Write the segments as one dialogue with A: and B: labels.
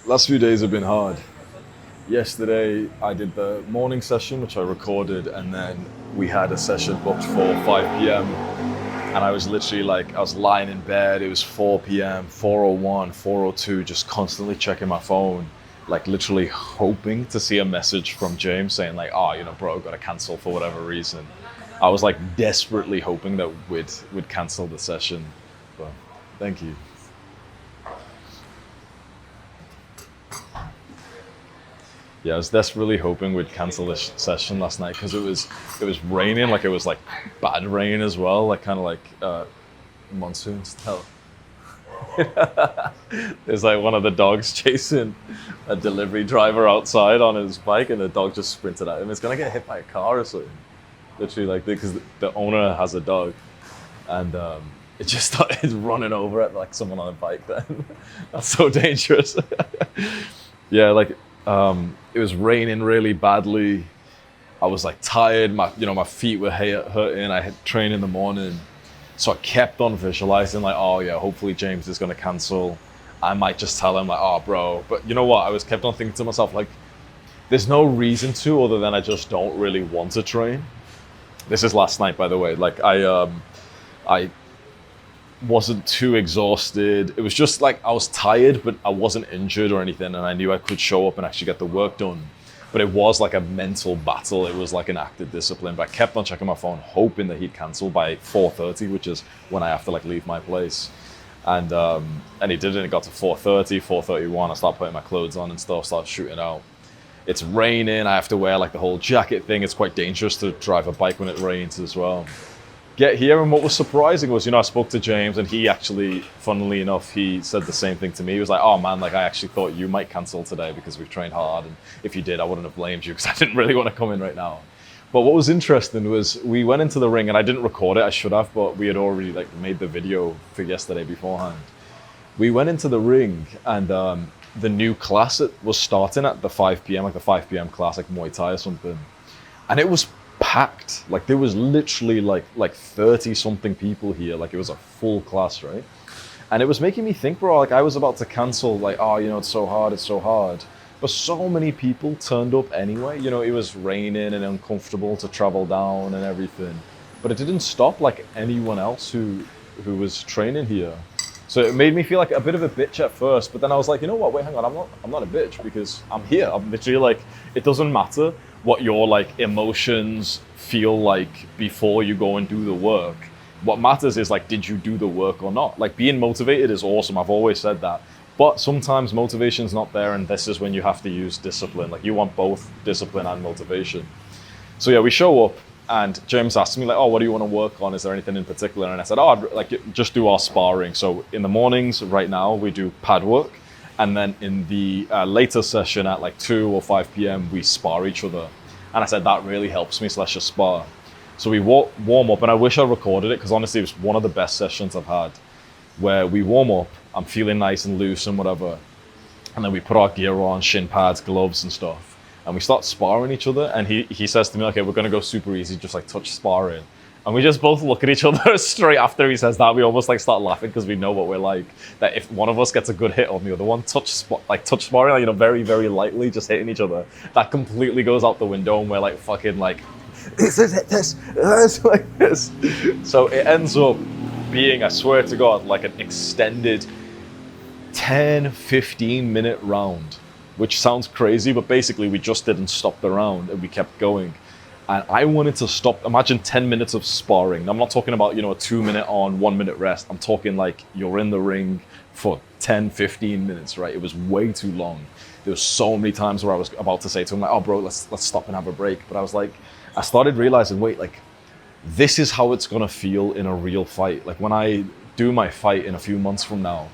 A: Last few days have been hard. Yesterday, I did the morning session, which I recorded, and then we had a session booked for 5 p.m. And I was literally like, I was lying in bed. It was 4 p.m., 4:01, 4:02, just constantly checking my phone, like literally hoping to see a message from James saying like, oh, bro, got to cancel for whatever reason. I was like desperately hoping that we'd cancel the session. But thank you. Yeah, I was desperately hoping we'd cancel this session last night because it was raining, like it was like bad rain as well, like kind of like monsoon style. There's like one of the dogs chasing a delivery driver outside on his bike, and the dog just sprinted at him. It's gonna get hit by a car or something. Literally, like because the owner has a dog, and it just started running over at like someone on a bike. Then that's so dangerous. Yeah, like. It was raining really badly. I was like tired. My feet were hurting. I had trained in the morning, so I kept on visualizing like, oh yeah, hopefully James is gonna cancel. I might just tell him like, oh bro. But you know what? I was kept on thinking to myself like, there's no reason to other than I just don't really want to train. This is last night, by the way. Like I wasn't too exhausted. It was just like I was tired, but I wasn't injured or anything, and I knew I could show up and actually get the work done. But it was like a mental battle. It was like an active discipline. But I kept on checking my phone, hoping that he'd cancel by 4:30, which is when I have to like leave my place. And he didn't. It got to 4:30, 4:31. I started putting my clothes on and stuff, started shooting out. It's raining. I have to wear like the whole jacket thing. It's quite dangerous to drive a bike when it rains as well. Get here, and what was surprising was, I spoke to James, and he actually, funnily enough, he said the same thing to me. He was like, oh man, like I actually thought you might cancel today because we've trained hard, and if you did, I wouldn't have blamed you because I didn't really want to come in right now. But what was interesting was we went into the ring, and I didn't record it, I should have, but we had already like made the video for yesterday beforehand. We went into the ring, and the new class was starting at the 5 p.m., like the 5 p.m. class, like Muay Thai or something. And it was packed. Like there was literally like 30 something people here. Like it was a full class, right? And it was making me think, bro, like I was about to cancel, like, oh, it's so hard. But so many people turned up anyway. It was raining and uncomfortable to travel down and everything. But it didn't stop like anyone else who was training here. So it made me feel like a bit of a bitch at first, but then I was like, you know what, wait, hang on, I'm not a bitch because I'm here. I'm literally like, it doesn't matter what your like emotions feel like before you go and do the work. What matters is like, did you do the work or not? Like being motivated is awesome. I've always said that. But sometimes motivation's not there, and this is when you have to use discipline. Like you want both discipline and motivation. So yeah, we show up, and James asked me like, oh, what do you want to work on? Is there anything in particular? And I said, oh, I'd like just do our sparring. So in the mornings right now, we do pad work. And then in the later session at like 2 or 5 p.m., we spar each other. And I said, that really helps me / just spar. So we warm up, and I wish I recorded it because honestly, it was one of the best sessions I've had, where we warm up, I'm feeling nice and loose and whatever. And then we put our gear on, shin pads, gloves and stuff. And we start sparring each other. And he says to me, okay, we're going to go super easy, just like touch sparring. And we just both look at each other straight after he says that. We almost like start laughing because we know what we're like. That if one of us gets a good hit on the other one, touch sparring, like, very, very lightly, just hitting each other, that completely goes out the window, and we're like fucking like, this, like this. So it ends up being, I swear to God, like an extended 10, 15 minute round, which sounds crazy, but basically we just didn't stop the round and we kept going. And I wanted to stop. Imagine 10 minutes of sparring. I'm not talking about, a 2 minute on, 1 minute rest. I'm talking like you're in the ring for 10, 15 minutes, right? It was way too long. There was so many times where I was about to say to him, like, oh, bro, let's stop and have a break. But I was like, I started realizing, wait, like, this is how it's going to feel in a real fight. Like when I do my fight in a few months from now,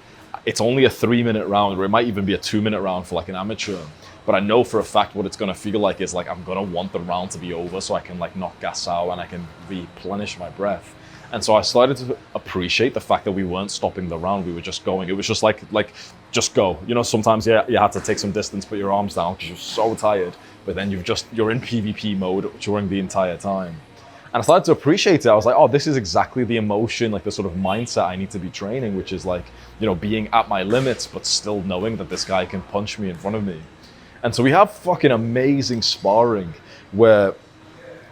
A: it's only a 3 minute round, or it might even be a 2 minute round for like an amateur. But I know for a fact what it's going to feel like is like I'm going to want the round to be over so I can like not gas out and I can replenish my breath. And so I started to appreciate the fact that we weren't stopping the round. We were just going. It was just like just go. Sometimes you had to take some distance, put your arms down because you're so tired. But then you're in PvP mode during the entire time. And I started to appreciate it. I was like, oh, this is exactly the emotion, like the sort of mindset I need to be training, which is like, you know, being at my limits, but still knowing that this guy can punch me in front of me. And so we have fucking amazing sparring where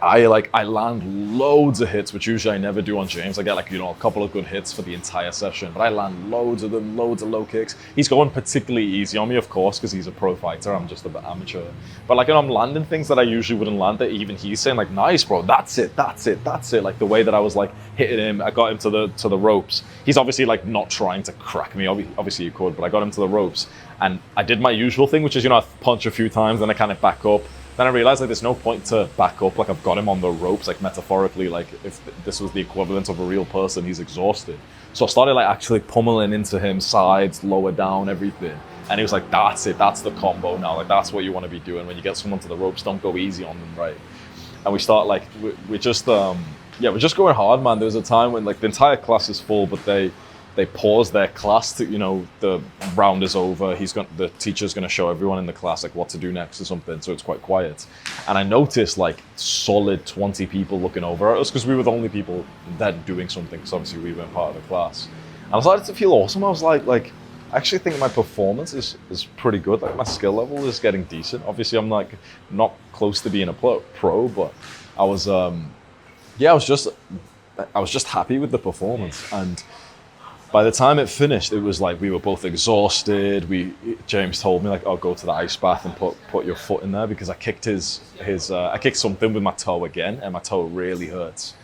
A: I land loads of hits, which usually I never do on James. I get like, you know, a couple of good hits for the entire session, but I land loads of them, loads of low kicks. He's going particularly easy on me, of course, because he's a pro fighter. I'm just a bit amateur. But like, you know, I'm landing things that I usually wouldn't land, that even he's saying like, nice, bro, that's it. Like the way that I was like hitting him, I got him to the ropes. He's obviously like not trying to crack me. Obviously he could, but I got him to the ropes. And I did my usual thing, which is, you know, I punch a few times, then I kind of back up. Then I realized like there's no point to back up, like I've got him on the ropes, like metaphorically, like if this was the equivalent of a real person, he's exhausted. So I started like actually pummeling into him, sides, lower down, everything. And he was like, that's it, that's the combo now, like that's what you want to be doing. When you get someone to the ropes, don't go easy on them, right? And we start like, we're just going hard, man. There was a time when like the entire class is full, but they pause their class to, you know, the round is over. The teacher's gonna show everyone in the class like what to do next or something. So it's quite quiet. And I noticed like solid 20 people looking over at us because we were the only people then doing something, because obviously we weren't part of the class. And I started to feel awesome. I was like, I actually think my performance is pretty good. Like my skill level is getting decent. Obviously I'm like not close to being a pro, but I was just happy with the performance. And by the time it finished, it was like we were both exhausted. James told me like, "Oh, go to the ice bath and put your foot in there," because I kicked I kicked something with my toe again, and my toe really hurts.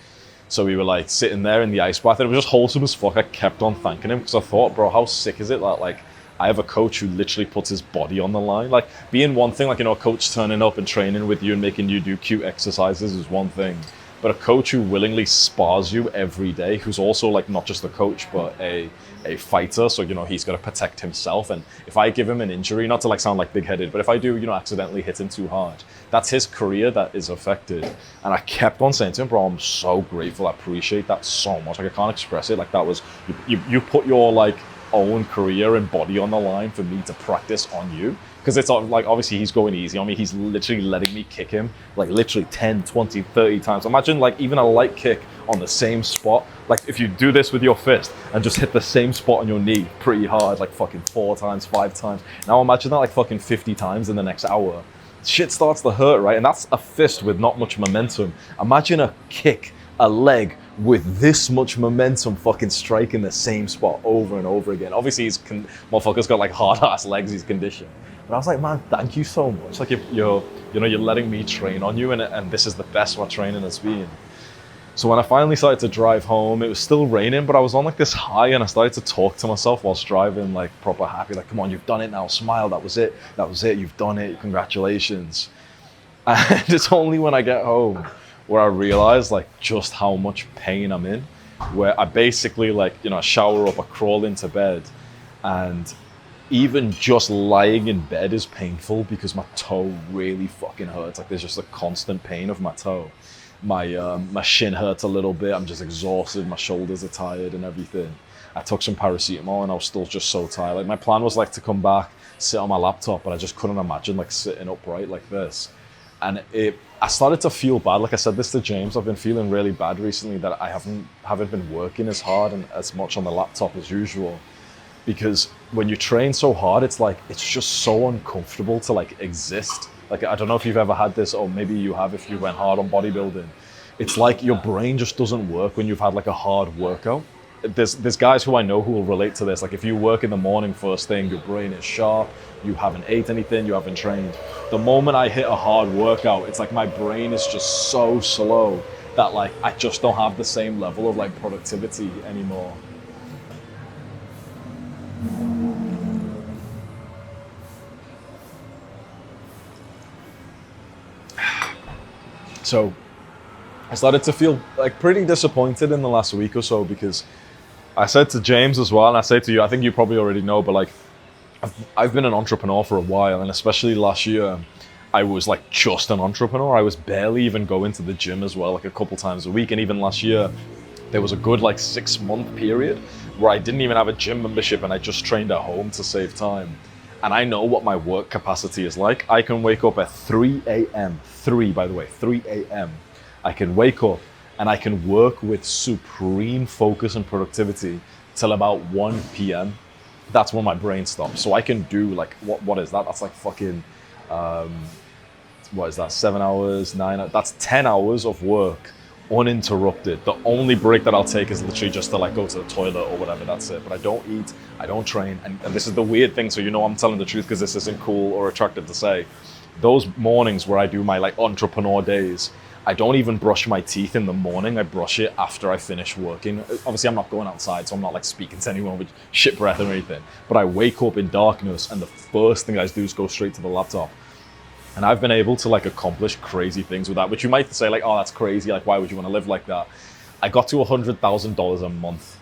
A: So we were like sitting there in the ice bath, and it was just wholesome as fuck. I kept on thanking him because I thought, bro, how sick is it that like I have a coach who literally puts his body on the line. Like being one thing, like, you know, a coach turning up and training with you and making you do cute exercises is one thing. But a coach who willingly spars you every day, who's also like not just a coach, but a fighter. So, you know, he's got to protect himself. And if I give him an injury, not to like sound like big-headed, but if I do, you know, accidentally hit him too hard, that's his career that is affected. And I kept on saying to him, bro, I'm so grateful. I appreciate that so much. Like I can't express it. Like that was, you put your like own career and body on the line for me to practice on you. Because it's like, obviously he's going easy on me. He's literally letting me kick him like literally 10, 20, 30 times. Imagine like even a light kick on the same spot. Like if you do this with your fist and just hit the same spot on your knee pretty hard, like fucking 4 times, 5 times. Now imagine that like fucking 50 times in the next hour. Shit starts to hurt, right? And that's a fist with not much momentum. Imagine a kick, a leg with this much momentum fucking striking the same spot over and over again. Obviously motherfucker's got like hard ass legs, he's conditioned. But I was like, man, thank you so much. Like you're letting me train on you, and this is the best my training has been. So when I finally started to drive home, it was still raining, but I was on like this high, and I started to talk to myself whilst driving, like proper happy, like, come on, you've done it now, smile, that was it, you've done it, congratulations. And it's only when I get home where I realized like just how much pain I'm in, where I basically like, you know, I shower up, I crawl into bed, and even just lying in bed is painful because my toe really fucking hurts. Like there's just a constant pain of my toe. My shin hurts a little bit. I'm just exhausted. My shoulders are tired and everything. I took some paracetamol and I was still just so tired. Like my plan was like to come back, sit on my laptop, but I just couldn't imagine like sitting upright like this. And I started to feel bad. Like I said this to James, I've been feeling really bad recently that I haven't been working as hard and as much on the laptop as usual. Because when you train so hard, it's like, it's just so uncomfortable to like exist. Like, I don't know if you've ever had this, or maybe you have if you went hard on bodybuilding. It's like your brain just doesn't work when you've had like a hard workout. There's guys who I know who will relate to this. Like if you work in the morning first thing, your brain is sharp, you haven't ate anything, you haven't trained. The moment I hit a hard workout, it's like my brain is just so slow that like I just don't have the same level of like productivity anymore. So I started to feel like pretty disappointed in the last week or so, because I said to James as well, and I say to you, I think you probably already know, but like I've been an entrepreneur for a while, and especially last year, I was like just an entrepreneur. I was barely even going to the gym as well, like a couple times a week. And even last year, there was a good like 6-month period where I didn't even have a gym membership and I just trained at home to save time. And I know what my work capacity is like. I can wake up at 3 a.m. 3 a.m. I can wake up and I can work with supreme focus and productivity till about 1 p.m. That's when my brain stops. So I can do like, what is that? That's like fucking, what is that, 7 hours, 9 hours? That's 10 hours of work uninterrupted. The only break that I'll take is literally just to like go to the toilet or whatever, that's it. But I don't eat, I don't train. And this is the weird thing, so you know I'm telling the truth because this isn't cool or attractive to say. Those mornings where I do my like entrepreneur days, I don't even brush my teeth in the morning. I brush it after I finish working. Obviously, I'm not going outside, so I'm not like speaking to anyone with shit breath or anything. But I wake up in darkness, and the first thing I do is go straight to the laptop. And I've been able to like accomplish crazy things with that, which you might say like, oh, that's crazy. Like, why would you want to live like that? I got to $100,000 a month.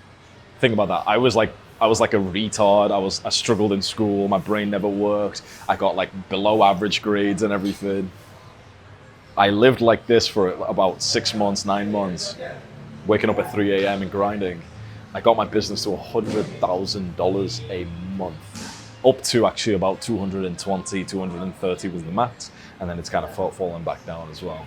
A: Think about that. I was like a retard. I struggled in school. My brain never worked. I got like below average grades and everything. I lived like this for about 6 months, 9 months, waking up at 3 a.m. and grinding. I got my business to $100,000 a month. Up to actually about 220, 230 was the max. And then it's kind of fallen back down as well.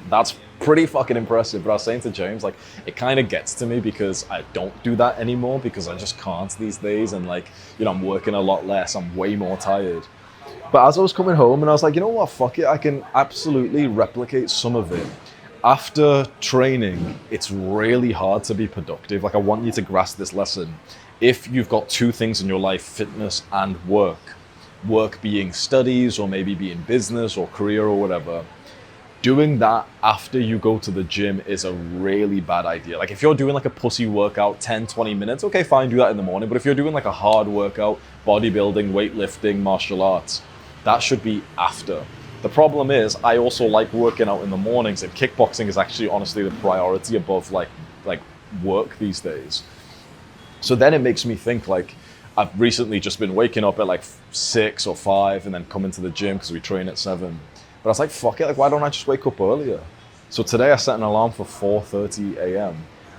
A: That's pretty fucking impressive. But I was saying to James, like, it kind of gets to me because I don't do that anymore because I just can't these days. And like, you know, I'm working a lot less. I'm way more tired. But as I was coming home and I was like, you know what, fuck it. I can absolutely replicate some of it. After training, it's really hard to be productive. Like, I want you to grasp this lesson. If you've got two things in your life, fitness and work being studies or maybe being business or career or whatever, doing that after you go to the gym is a really bad idea. Like if you're doing like a pussy workout, 10, 20 minutes, okay, fine, do that in the morning. But if you're doing like a hard workout, bodybuilding, weightlifting, martial arts, that should be after. The problem is I also like working out in the mornings, and kickboxing is actually honestly the priority above like work these days. So then it makes me think like, I've recently just been waking up at like 6 or 5 and then coming to the gym because we train at 7. But I was like, fuck it, like why don't I just wake up earlier? So today I set an alarm for 4:30 a.m.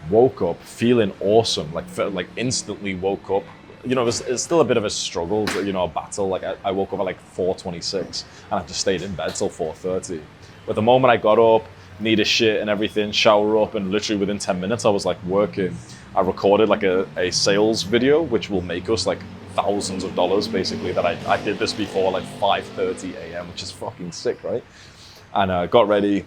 A: Woke up feeling awesome, like instantly woke up. You know, it's still a bit of a struggle, you know, a battle. Like I woke up at like 4:26 and I just stayed in bed till 4:30. But the moment I got up, need a shit and everything, shower up, and literally within 10 minutes I was like working. I recorded like a sales video, which will make us like thousands of dollars basically, that I did this before like 5:30 a.m., which is fucking sick, right? And got ready,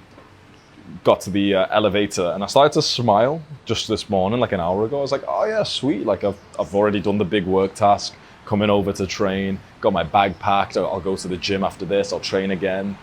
A: got to the elevator, and I started to smile just this morning, like an hour ago. I was like, oh yeah, sweet. Like I've already done the big work task, coming over to train, got my bag packed. I'll go to the gym after this, I'll train again.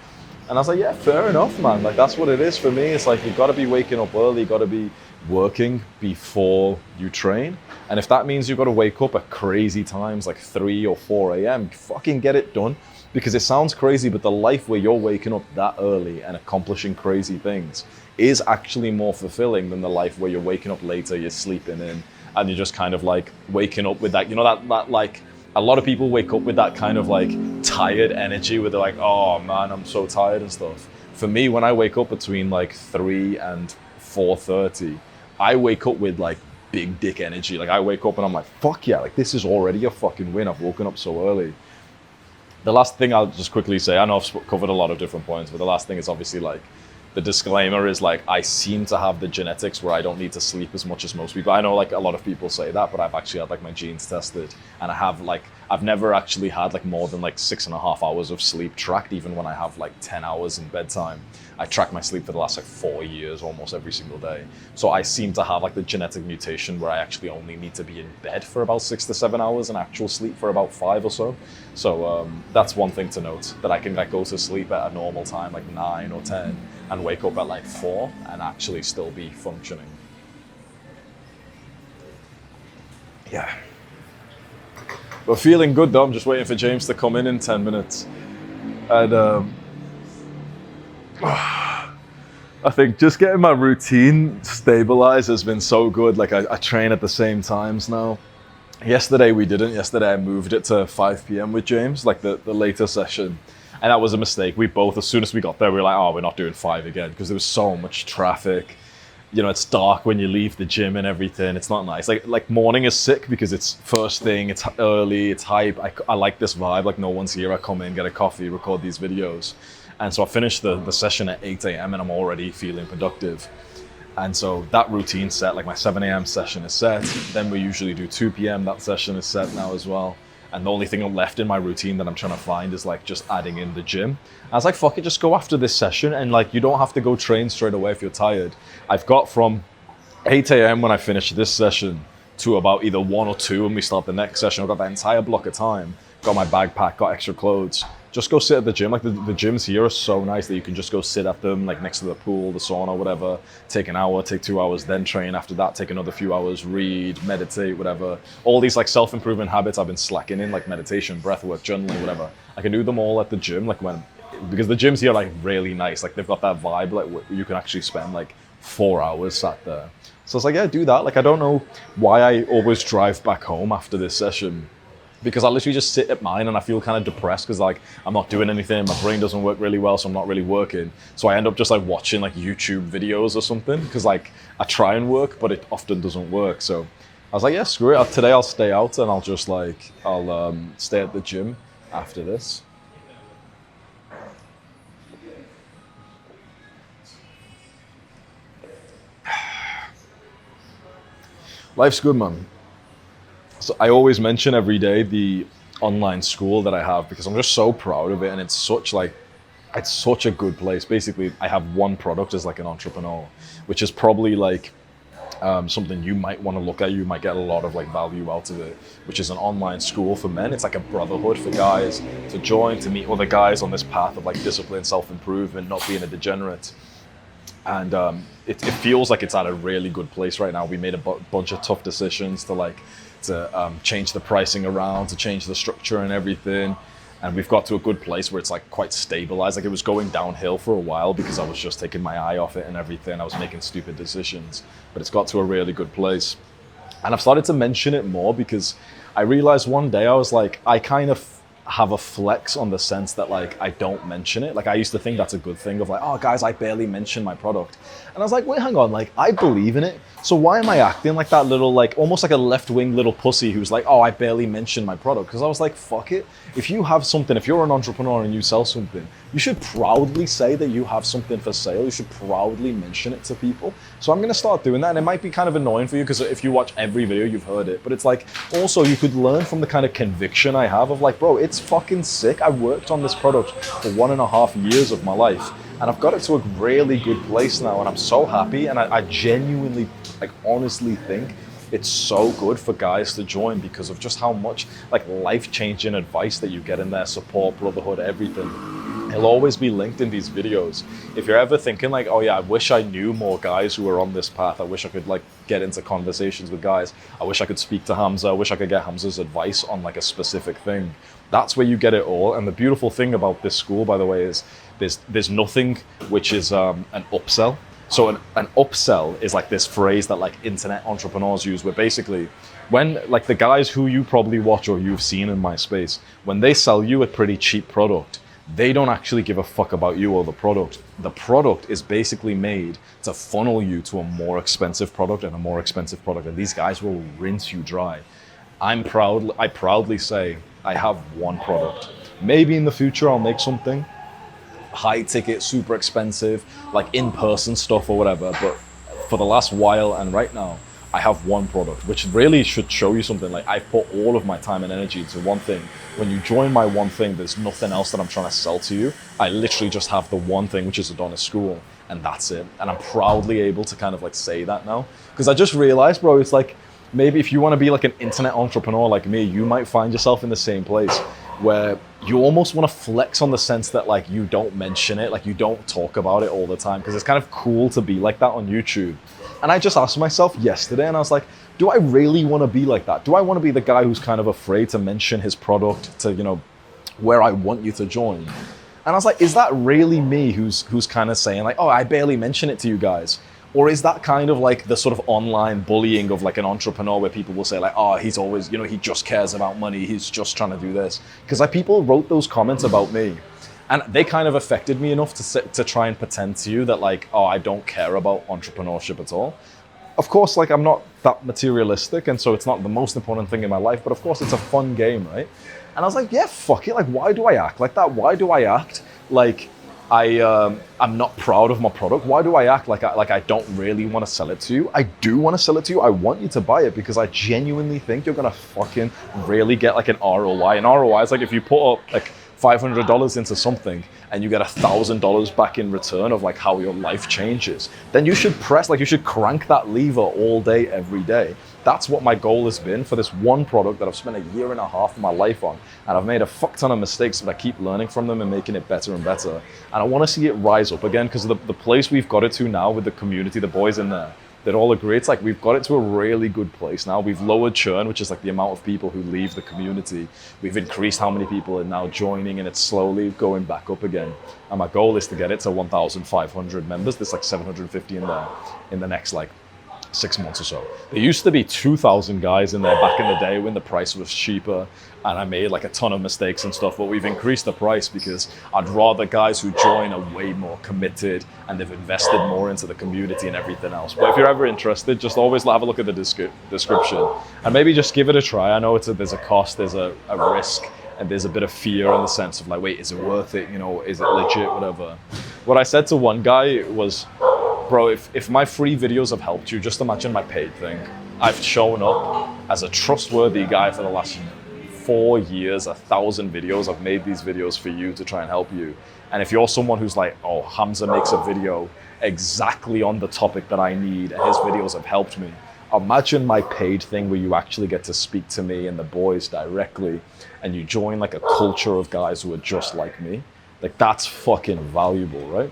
A: And I was like, yeah, fair enough, man. Like that's what it is for me. It's like, you've got to be waking up early, you got to be working before you train. And if that means you've got to wake up at crazy times, like 3 or 4 a.m., fucking get it done. Because it sounds crazy, but the life where you're waking up that early and accomplishing crazy things is actually more fulfilling than the life where you're waking up later, you're sleeping in, and you're just kind of like waking up with that, you know, that like, a lot of people wake up with that kind of like tired energy where they're like, oh man, I'm so tired and stuff. For me, when I wake up between like 3 and 4:30, I wake up with like big dick energy. Like I wake up and I'm like, fuck yeah, like this is already a fucking win. I've woken up so early. The last thing I'll just quickly say, I know I've covered a lot of different points, but the last thing is obviously like, the disclaimer is like, I seem to have the genetics where I don't need to sleep as much as most people. I know like a lot of people say that, but I've actually had like my genes tested, and I've never actually had like more than like 6.5 hours of sleep tracked, even when I have like 10 hours in bedtime. I track my sleep for the last like 4 years, almost every single day. So I seem to have like the genetic mutation where I actually only need to be in bed for about 6 to 7 hours and actual sleep for about 5 or so. So that's one thing to note, that I can like go to sleep at a normal time, like 9 or 10, and wake up at like 4 and actually still be functioning. Yeah. But feeling good though. I'm just waiting for James to come in 10 minutes. And I think just getting my routine stabilized has been so good. Like I train at the same times now. Yesterday we didn't. Yesterday I moved it to 5 p.m. with James, like the later session. And that was a mistake. We both, as soon as we got there, we were like, oh, we're not doing 5 again, because there was so much traffic. You know, it's dark when you leave the gym and everything. It's not nice. Like morning is sick because it's first thing, it's early, it's hype. I like this vibe. Like no one's here. I come in, get a coffee, record these videos. And so I finished the session at 8 a.m. and I'm already feeling productive. And so that routine's set, like my 7 a.m. session is set. Then we usually do 2 p.m. That session is set now as well. And the only thing left in my routine that I'm trying to find is like just adding in the gym. I was like, fuck it, just go after this session. And like, you don't have to go train straight away if you're tired. I've got from 8 a.m. when I finish this session to about either 1 or 2 when we start the next session. I've got that entire block of time, got my bag packed, got extra clothes. Just go sit at the gym. Like the gyms here are so nice that you can just go sit at them, like next to the pool, the sauna, whatever. Take an hour, take 2 hours, then train. After that, take another few hours, read, meditate, whatever. All these like self-improvement habits I've been slacking in, like meditation, breathwork, journaling, whatever. I can do them all at the gym, because the gyms here are like really nice. Like they've got that vibe, like you can actually spend like 4 hours sat there. So I was like, yeah, do that. Like I don't know why I always drive back home after this session, because I literally just sit at mine and I feel kind of depressed because like I'm not doing anything, my brain doesn't work really well, so I'm not really working. So I end up just like watching like YouTube videos or something, because like I try and work, but it often doesn't work. So I was like, yeah, screw it. Today I'll stay out and I'll stay at the gym after this. Life's good, man. So I always mention every day the online school that I have, because I'm just so proud of it, and it's such a good place. Basically, I have one product as like an entrepreneur, which is probably like something you might want to look at. You might get a lot of like value out of it, which is an online school for men. It's like a brotherhood for guys to join, to meet other guys on this path of like discipline, self-improvement, not being a degenerate. And it feels like it's at a really good place right now. We made a bunch of tough decisions to change the pricing around, to change the structure and everything. And we've got to a good place where it's like quite stabilized. Like it was going downhill for a while because I was just taking my eye off it and everything. I was making stupid decisions, but it's got to a really good place. And I've started to mention it more because I realized one day I was like, I kind of have a flex on the sense that like I don't mention it. Like I used to think that's a good thing of like, oh guys, I barely mention my product. And I was like, wait, hang on, like I believe in it. So why am I acting like that little, like almost like a left-wing little pussy who's like, oh, I barely mention my product? Because I was like, fuck it. If you have something, if you're an entrepreneur and you sell something, you should proudly say that you have something for sale. You should proudly mention it to people. So I'm going to start doing that. And it might be kind of annoying for you because if you watch every video, you've heard it. But it's like, also you could learn from the kind of conviction I have of like, bro, it's fucking sick. I worked on this product for 1.5 years of my life. And I've got it to a really good place now, and I'm so happy. And I genuinely, like honestly think it's so good for guys to join because of just how much like life-changing advice that you get in there, support, brotherhood, everything. It'll always be linked in these videos. If you're ever thinking like, oh yeah, I wish I knew more guys who are on this path. I wish I could like get into conversations with guys. I wish I could speak to Hamza. I wish I could get Hamza's advice on like a specific thing. That's where you get it all. And the beautiful thing about this school, by the way, is there's nothing which is an upsell. So an upsell is like this phrase that like internet entrepreneurs use, where basically when like the guys who you probably watch or you've seen in my space, when they sell you a pretty cheap product, they don't actually give a fuck about you or the product. The product is basically made to funnel you to a more expensive product and a more expensive product. And these guys will rinse you dry. I proudly say I have one product. Maybe in the future I'll make something high ticket, super expensive, like in-person stuff or whatever. But for the last while and right now, I have one product, which really should show you something. Like I've put all of my time and energy into one thing. When you join my one thing, there's nothing else that I'm trying to sell to you. I literally just have the one thing, which is Adonis School, and that's it. And I'm proudly able to kind of like say that now. Because I just realized, bro, it's like, maybe if you want to be like an internet entrepreneur like me, you might find yourself in the same place where you almost want to flex on the sense that like you don't mention it, like you don't talk about it all the time, because it's kind of cool to be like that on YouTube. And I just asked myself yesterday, and I was like, do I really want to be like that? Do I want to be the guy who's kind of afraid to mention his product to, you know, where I want you to join? And I was like, is that really me who's kind of saying like, oh, I barely mention it to you guys? Or is that kind of like the sort of online bullying of like an entrepreneur where people will say like, oh, he's always, you know, he just cares about money. He's just trying to do this. Because like people wrote those comments about me and they kind of affected me enough to try and pretend to you that like, oh, I don't care about entrepreneurship at all. Of course, like I'm not that materialistic. And so it's not the most important thing in my life, but of course it's a fun game, right? And I was like, yeah, fuck it. Like, why do I act like that? Why do I act like
B: I'm not proud of my product. Why do I act like I don't really want to sell it to you? I do want to sell it to you. I want you to buy it because I genuinely think you're gonna fucking really get like an ROI. An ROI is like if you put up like $500 into something and you get $1,000 back in return of like how your life changes, then you should you should crank that lever all day, every day. That's what my goal has been for this one product that I've spent 1.5 years of my life on. And I've made a fuck ton of mistakes, but I keep learning from them and making it better and better. And I want to see it rise up again because the place we've got it to now with the community, the boys in there, that all agree, it's like we've got it to a really good place now. We've lowered churn, which is like the amount of people who leave the community. We've increased how many people are now joining, and it's slowly going back up again. And my goal is to get it to 1,500 members. There's like 750 in there in the next like 6 months or so. There used to be 2,000 guys in there back in the day when the price was cheaper, and I made like a ton of mistakes and stuff, but we've increased the price because I'd rather guys who join are way more committed and they've invested more into the community and everything else. But if you're ever interested, just always have a look at the description and maybe just give it a try. I know there's a cost, there's a risk, and there's a bit of fear in the sense of like, wait, is it worth it? You know, is it legit, whatever. What I said to one guy was, bro, if my free videos have helped you, just imagine my paid thing. I've shown up as a trustworthy guy for the last 4 years, 1,000 videos. I've made these videos for you to try and help you. And if you're someone who's like, oh, Hamza makes a video exactly on the topic that I need, and his videos have helped me, imagine my paid thing where you actually get to speak to me and the boys directly, and you join like a culture of guys who are just like me. Like, that's fucking valuable, right?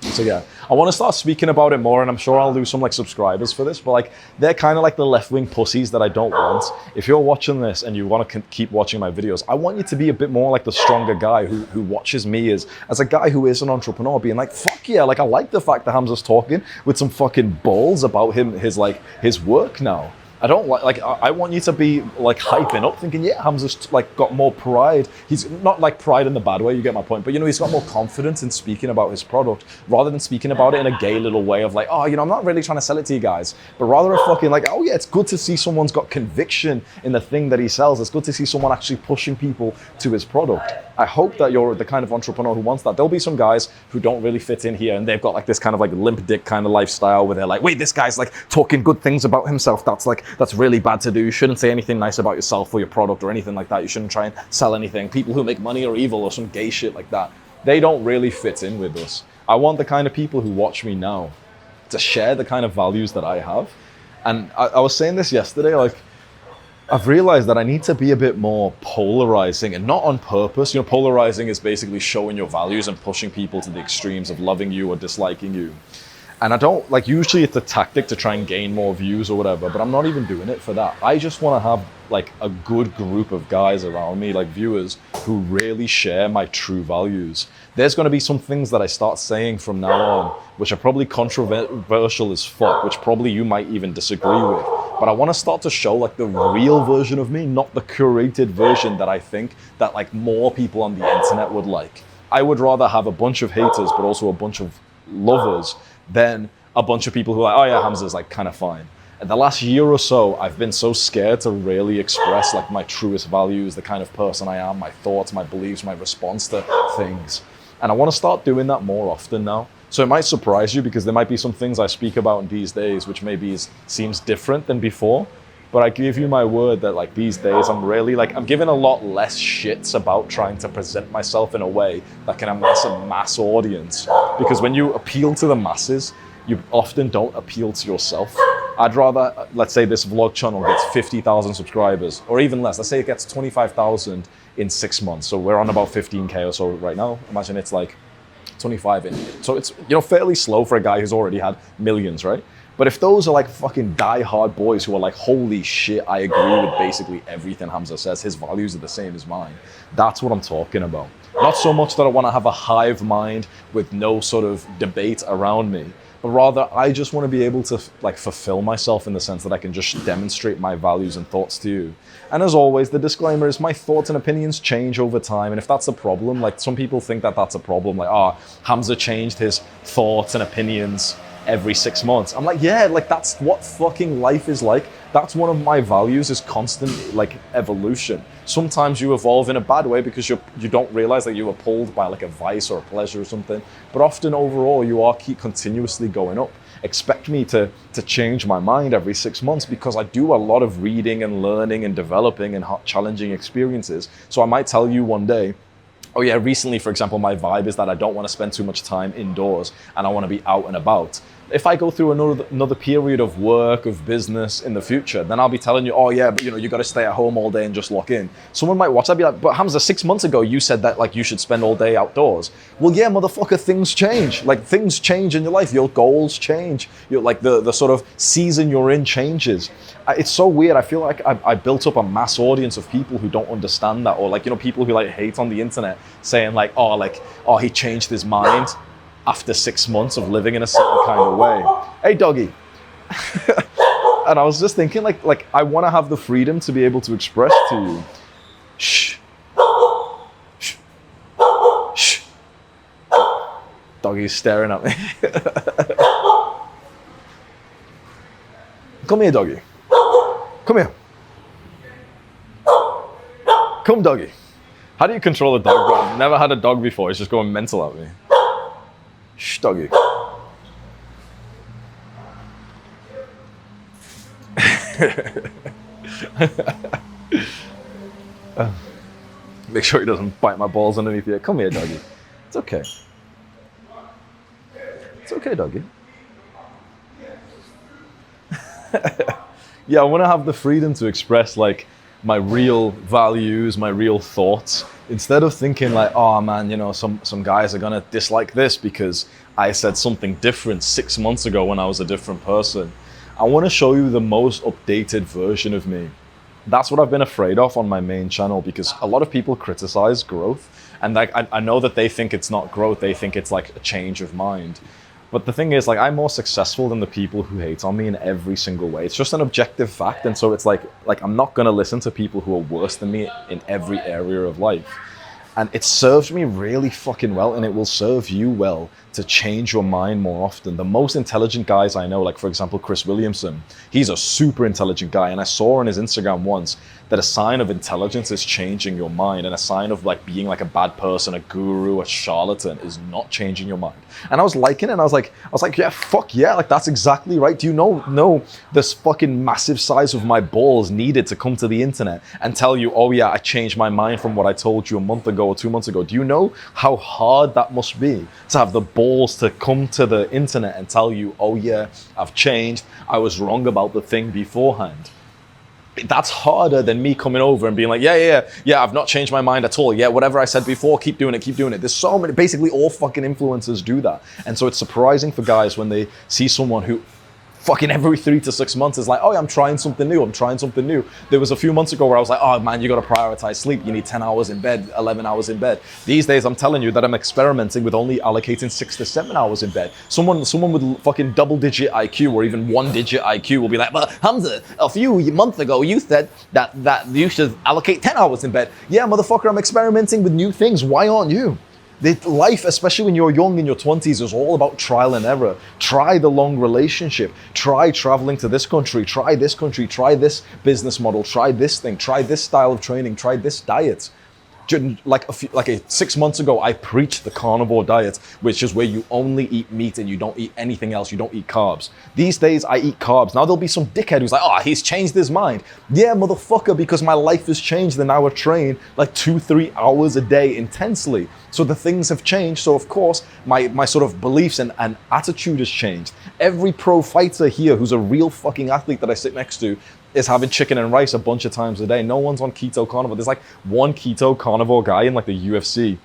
B: So yeah, I want to start speaking about it more, and I'm sure I'll lose some like subscribers for this, but like they're kind of like the left-wing pussies that I don't want. If you're watching this and you want to keep watching my videos, I want you to be a bit more like the stronger guy who watches me as a guy who is an entrepreneur, being like, fuck yeah, like I like the fact that Hamza's talking with some fucking balls about his work now. I don't like I want you to be like hyping up, thinking, yeah, Hamza's like got more pride. He's not like pride in the bad way, you get my point, but you know, he's got more confidence in speaking about his product rather than speaking about it in a gay little way of like, oh, you know, I'm not really trying to sell it to you guys, but rather a fucking like, oh yeah, it's good to see someone's got conviction in the thing that he sells. It's good to see someone actually pushing people to his product. I hope that you're the kind of entrepreneur who wants that. There'll be some guys who don't really fit in here and they've got like this kind of like limp dick kind of lifestyle where they're like, wait, this guy's like talking good things about himself. That's really bad to do. You shouldn't say anything nice about yourself or your product or anything like that. You shouldn't try and sell anything. People who make money are evil or some gay shit like that. They don't really fit in with us. I want the kind of people who watch me now to share the kind of values that I have. And I was saying this yesterday, like, I've realized that I need to be a bit more polarizing, and not on purpose. You know, polarizing is basically showing your values and pushing people to the extremes of loving you or disliking you. And I don't, like, usually it's a tactic to try and gain more views or whatever, but I'm not even doing it for that. I just want to have like a good group of guys around me, like viewers, who really share my true values. There's going to be some things that I start saying from now on, which are probably controversial as fuck, which probably you might even disagree with. But I want to start to show like the real version of me, not the curated version that I think that like more people on the internet would like. I would rather have a bunch of haters, but also a bunch of lovers, than a bunch of people who are like, oh yeah, Hamza's like kind of fine. And the last year or so, I've been so scared to really express like my truest values, the kind of person I am, my thoughts, my beliefs, my response to things. And I want to start doing that more often now. So it might surprise you because there might be some things I speak about these days which maybe seems different than before. But I give you my word that like these days I'm really like, I'm giving a lot less shits about trying to present myself in a way that can amass a mass audience. Because when you appeal to the masses, you often don't appeal to yourself. I'd rather, let's say this vlog channel gets 50,000 subscribers, or even less. Let's say it gets 25,000 in 6 months. So we're on about 15K or so right now. Imagine it's like 25 in. So it's, you know, fairly slow for a guy who's already had millions, right? But if those are like fucking die-hard boys who are like, holy shit, I agree with basically everything Hamza says, his values are the same as mine, that's what I'm talking about. Not so much that I want to have a hive mind with no sort of debate around me, but rather I just want to be able to like fulfill myself in the sense that I can just demonstrate my values and thoughts to you. And as always, the disclaimer is my thoughts and opinions change over time. And if that's a problem, like some people think that that's a problem, like, oh, Hamza changed his thoughts and opinions every 6 months. I'm like, yeah, like that's what fucking life is like. That's one of my values, is constant like evolution. Sometimes you evolve in a bad way because you don't realize that you were pulled by like a vice or a pleasure or something. But often overall, you are continuously going up. Expect me to change my mind every 6 months, because I do a lot of reading and learning and developing and challenging experiences. So I might tell you one day, oh yeah, recently, for example, my vibe is that I don't want to spend too much time indoors and I want to be out and about. If I go through another period of work, of business in the future, then I'll be telling you, oh yeah, but you got to stay at home all day and just lock in. Someone might watch that, be like, but Hamza, 6 months ago, you said that like you should spend all day outdoors. Well, yeah, motherfucker, things change. Like things change in your life. Your goals change. Like the sort of season you're in changes. It's so weird. I feel like I built up a mass audience of people who don't understand that, or like, people who like hate on the internet saying like, oh, he changed his mind after 6 months of living in a certain kind of way. Hey, doggy. And I was just thinking, like I want to have the freedom to be able to express to you. Shh. Shh. Shh. Doggy's staring at me. Come here, doggy. Come here. Come, doggy. How do you control a dog, bro? I've never had a dog before. It's just going mental at me. Shh, doggy. Make sure he doesn't bite my balls underneath here. Come here, doggy. It's okay. It's okay, doggy. Yeah, I want to have the freedom to express like my real values, my real thoughts, instead of thinking like, oh man, some guys are gonna dislike this because I said something different 6 months ago when I was a different person. I want to show you the most updated version of me. That's what I've been afraid of on my main channel, because a lot of people criticize growth, and like I know that they think it's not growth, they think it's like a change of mind. But the thing is, like, I'm more successful than the people who hate on me in every single way. It's just an objective fact. And so it's like I'm not going to listen to people who are worse than me in every area of life. And it serves me really fucking well, and it will serve you well to change your mind more often. The most intelligent guys I know, like for example, Chris Williamson, he's a super intelligent guy. And I saw on his Instagram once that a sign of intelligence is changing your mind, and a sign of like being like a bad person, a guru, a charlatan is not changing your mind. And I was liking it, and I was like, yeah, fuck yeah, like that's exactly right. Do you know this fucking massive size of my balls needed to come to the internet and tell you, oh yeah, I changed my mind from what I told you a month ago or 2 months ago? Do you know how hard that must be to have the balls to come to the internet and tell you, oh yeah, I've changed, I was wrong about the thing beforehand? That's harder than me coming over and being like, yeah, I've not changed my mind at all. Yeah, whatever I said before, keep doing it. There's so many, basically all fucking influencers do that. And so it's surprising for guys when they see someone who fucking every 3 to 6 months is like, oh yeah, I'm trying something new. There was a few months ago where I was like, oh man, you got to prioritize sleep. You need 10 hours in bed, 11 hours in bed. These days, I'm telling you that I'm experimenting with only allocating 6 to 7 hours in bed. Someone with fucking double-digit IQ or even 1-digit IQ will be like, but Hamza, a few months ago, you said that you should allocate 10 hours in bed. Yeah, motherfucker, I'm experimenting with new things. Why aren't you? Life, especially when you're young in your 20s, is all about trial and error. Try the long relationship. Try traveling to this country. Try this business model. Try this thing. Try this style of training. Try this diet. Like 6 months ago, I preached the carnivore diet, which is where you only eat meat and you don't eat anything else. You don't eat carbs. These days, I eat carbs. Now there'll be some dickhead who's like, oh, he's changed his mind. Yeah, motherfucker, because my life has changed and now I train like 2-3 hours a day intensely. So the things have changed. So of course, my sort of beliefs and attitude has changed. Every pro fighter here who's a real fucking athlete that I sit next to is having chicken and rice a bunch of times a day. No one's on keto carnivore. There's like one keto carnivore guy in like the UFC,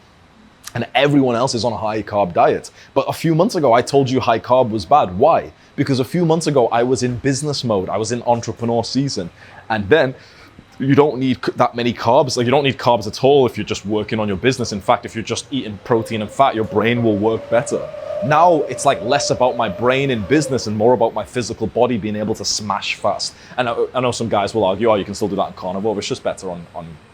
B: and everyone else is on a high carb diet. But a few months ago, I told you high carb was bad. Why? Because a few months ago, I was in business mode. I was in entrepreneur season. And then you don't need that many carbs. Like you don't need carbs at all if you're just working on your business. In fact, if you're just eating protein and fat, your brain will work better. Now it's like less about my brain in business and more about my physical body being able to smash fast. And I know some guys will argue, oh, you can still do that in carnivore, but it's just better on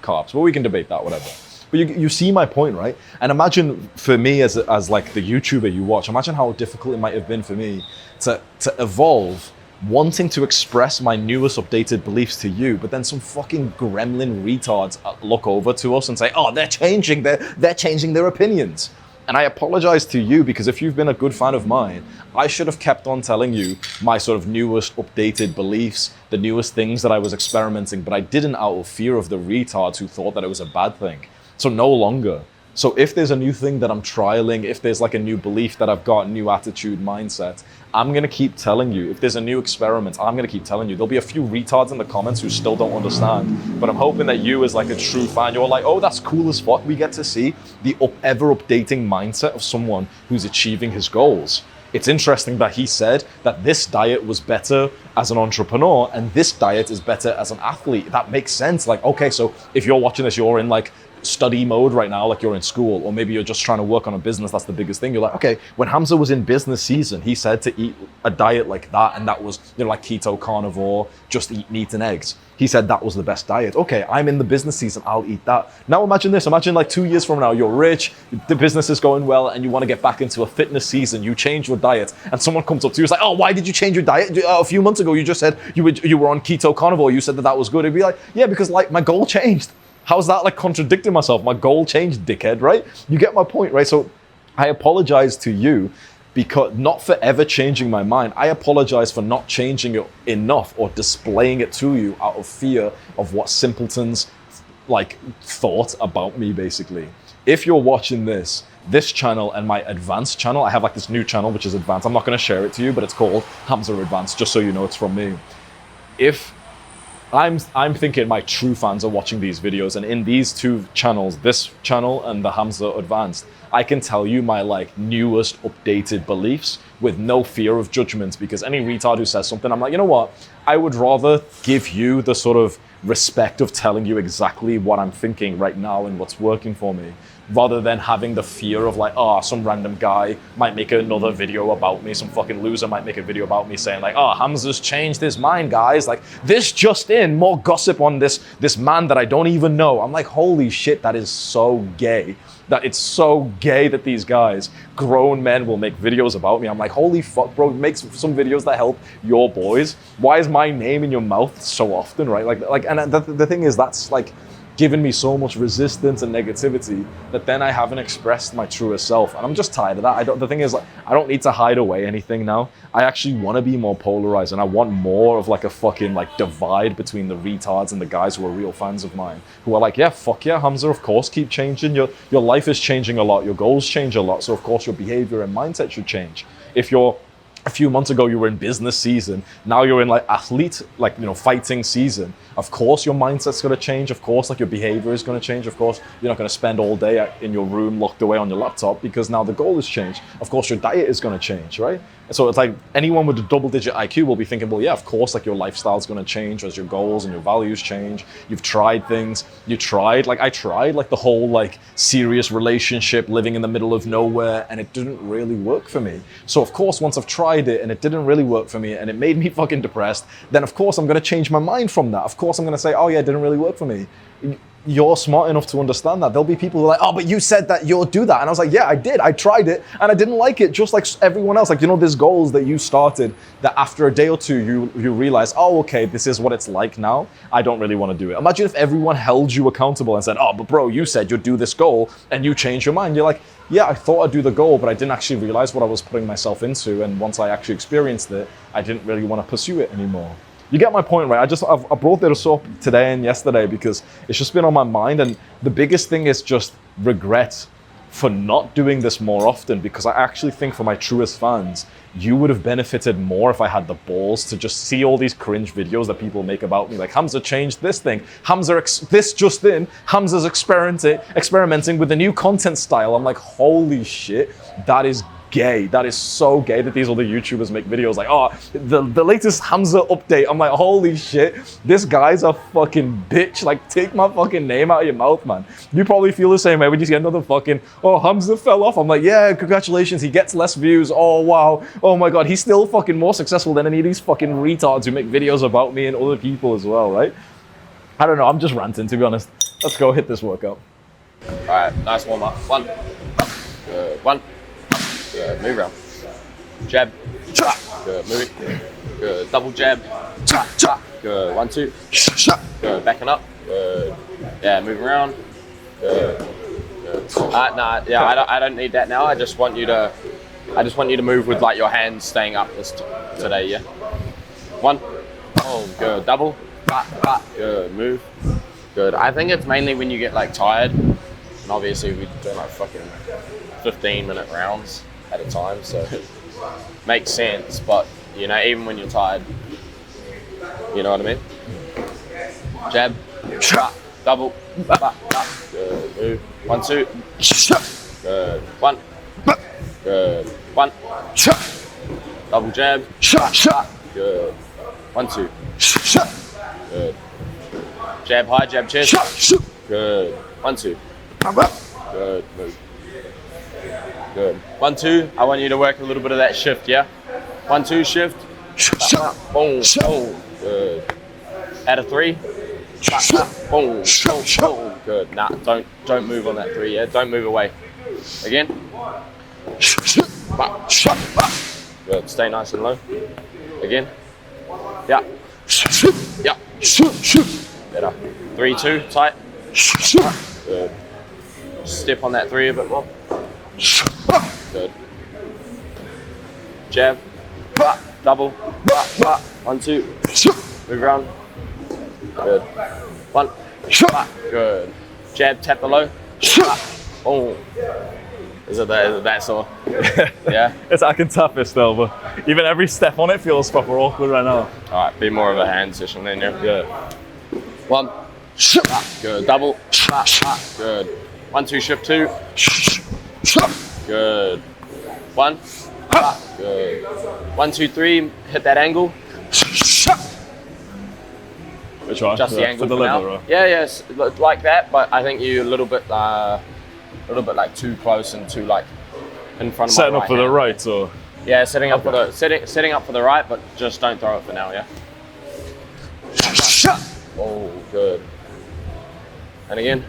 B: carbs. But we can debate that, whatever. But you see my point, right? And imagine for me as like the YouTuber you watch, imagine how difficult it might have been for me to evolve, wanting to express my newest updated beliefs to you, but then some fucking gremlin retards look over to us and say, oh, they're changing their opinions. And I apologize to you, because if you've been a good fan of mine, I should have kept on telling you my sort of newest updated beliefs, the newest things that I was experimenting, but I didn't out of fear of the retards who thought that it was a bad thing. So no longer. So if there's a new thing that I'm trialing, if there's like a new belief that I've got, new attitude, mindset, I'm gonna keep telling you. If there's a new experiment, I'm gonna keep telling you. There'll be a few retards in the comments who still don't understand, but I'm hoping that you, as like a true fan, you're like, oh, that's cool as fuck. We get to see the ever updating mindset of someone who's achieving his goals. It's interesting that he said that this diet was better as an entrepreneur and this diet is better as an athlete. That makes sense. Like, okay, so if you're watching this, you're in like study mode right now, like you're in school, or maybe you're just trying to work on a business. That's the biggest thing. You're like, okay, when Hamza was in business season, he said to eat a diet like that, and that was, you know, like keto, carnivore, just eat meat and eggs. He said that was the best diet. Okay, I'm in the business season, I'll eat that. Now imagine this, imagine like 2 years from now, you're rich, the business is going well, and you want to get back into a fitness season, you change your diet, and someone comes up to you, it's like, oh, why did you change your diet? A few months ago, you just said you were on keto, carnivore, you said that was good. It'd be like, yeah, because like my goal changed. How's that like contradicting myself? My goal changed, dickhead, right? You get my point, right? So I apologize to you, because not for ever changing my mind. I apologize for not changing it enough or displaying it to you out of fear of what simpletons like thought about me, basically. If you're watching this channel and my advanced channel, I have like this new channel which is advanced. I'm not going to share it to you, but it's called Hamza Advanced, just so you know it's from me. If I'm thinking my true fans are watching these videos, and in these two channels, this channel and the Hamza Advanced, I can tell you my like newest updated beliefs with no fear of judgment, because any retard who says something, I'm like, you know what? I would rather give you the sort of respect of telling you exactly what I'm thinking right now and what's working for me, rather than having the fear of like, oh, some random guy might make another video about me, some fucking loser might make a video about me saying like, oh, Hamza's changed his mind, guys. Like, this just in, more gossip on this man that I don't even know. I'm like, holy shit, that is so gay. That it's so gay that these guys, grown men, will make videos about me. I'm like, holy fuck, bro, make some videos that help your boys. Why is my name in your mouth so often, right? Like, and the thing is, that's like given me so much resistance and negativity that then I haven't expressed my truest self, and I'm just tired of that. The thing is, like, I don't need to hide away anything now. I actually want to be more polarized, and I want more of like a fucking like divide between the retards and the guys who are real fans of mine, who are like, yeah, fuck yeah, Hamza, of course, keep changing. Your life is changing a lot, your goals change a lot, so of course your behavior and mindset should change. If you're a few months ago you were in business season, now you're in like athlete, like, you know, fighting season, of course your mindset's going to change, of course like your behavior is going to change, of course you're not going to spend all day in your room locked away on your laptop, because now the goal has changed. Of course your diet is going to change, right? So it's like anyone with a double-digit IQ will be thinking, well, yeah, of course, like your lifestyle's going to change as your goals and your values change. You've tried things. I tried like the whole like serious relationship, living in the middle of nowhere, and it didn't really work for me. So of course, once I've tried it and it didn't really work for me and it made me fucking depressed, then of course I'm going to change my mind from that. Of course I'm going to say, oh yeah, it didn't really work for me. You're smart enough to understand that. There'll be people who are like, oh, but you said that you'll do that. And I was like, yeah, I did. I tried it and I didn't like it, just like everyone else. Like, you know, there's goals that you started that after a day or two, you realize, oh, okay, this is what it's like now. I don't really want to do it. Imagine if everyone held you accountable and said, oh, but bro, you said you'd do this goal and you changed your mind. You're like, yeah, I thought I'd do the goal, but I didn't actually realize what I was putting myself into. And once I actually experienced it, I didn't really want to pursue it anymore. You get my point, right? I brought this up today and yesterday because it's just been on my mind, and the biggest thing is just regret for not doing this more often, because I actually think for my truest fans, you would have benefited more if I had the balls to just see all these cringe videos that people make about me, like Hamza changed this thing, this just in, Hamza's experimenting with a new content style. I'm like, holy shit, that is gay. That is so gay that these other YouTubers make videos like, oh, the latest Hamza update. I'm like, holy shit, this guy's a fucking bitch. Like, take my fucking name out of your mouth, man. You probably feel the same way when you see another fucking, oh, Hamza fell off. I'm like, yeah, congratulations, he gets less views. Oh, wow. Oh my God, he's still fucking more successful than any of these fucking retards who make videos about me and other people as well, right? I don't know, I'm just ranting, to be honest. Let's go hit this workout.
C: All right, nice warm up. One. Good. One. Good. Move around. Jab. Good. Move. Good. Double jab. Good. 1, 2. Good. Backing up. Good. Yeah, moving around. Good. Good. Nah, yeah, I don't need that now. I just want you to move with like your hands staying up today. Yeah. 1. Oh, good. Double. Good. Move. Good. I think it's mainly when you get like tired, and obviously we do like fucking 15-minute rounds at a time, so it makes sense. But you know, even when you're tired, you know what I mean. Jab. Double. Good. Move. 1, 2. Good. 1. Good. 1. Double jab. Good. 1, 2. Good. Jab high, jab chest. Good. 1, 2. Good. Move. Good. 1, 2. I want you to work a little bit of that shift, yeah? 1, 2, shift. Boom. Boom. Good. Out of 3. Boom. Boom. Good. Nah, don't move on that 3, yeah? Don't move away. Again. Good. Stay nice and low. Again. Yeah. Yeah. Better. 3, 2. Tight. Good. Step on that 3 a bit more. Good. Jab. Double. 1, 2. Move around. Good. 1. Good. Jab, tap below. Boom. Is it that sore? Yeah?
A: It's I can tap it still, but even every step on it feels proper awkward right now.
C: Alright, be more of a hand session then, yeah?
A: Yeah.
C: 1. Good. Double. Good. 1, 2, shift 2. Good. 1. Good. 1, 2, 3. Hit that angle.
A: Which one?
C: Just the angle
A: for the
C: for now.
A: liver, right?
C: Yeah, yes, like that. But I think you're a little bit like too close and too like in front of
A: Setting
C: my
A: up
C: right
A: for the
C: hand.
A: right, or
C: Yeah, setting up for the setting up for the right, but just don't throw it for now. Yeah. Oh, good. And again.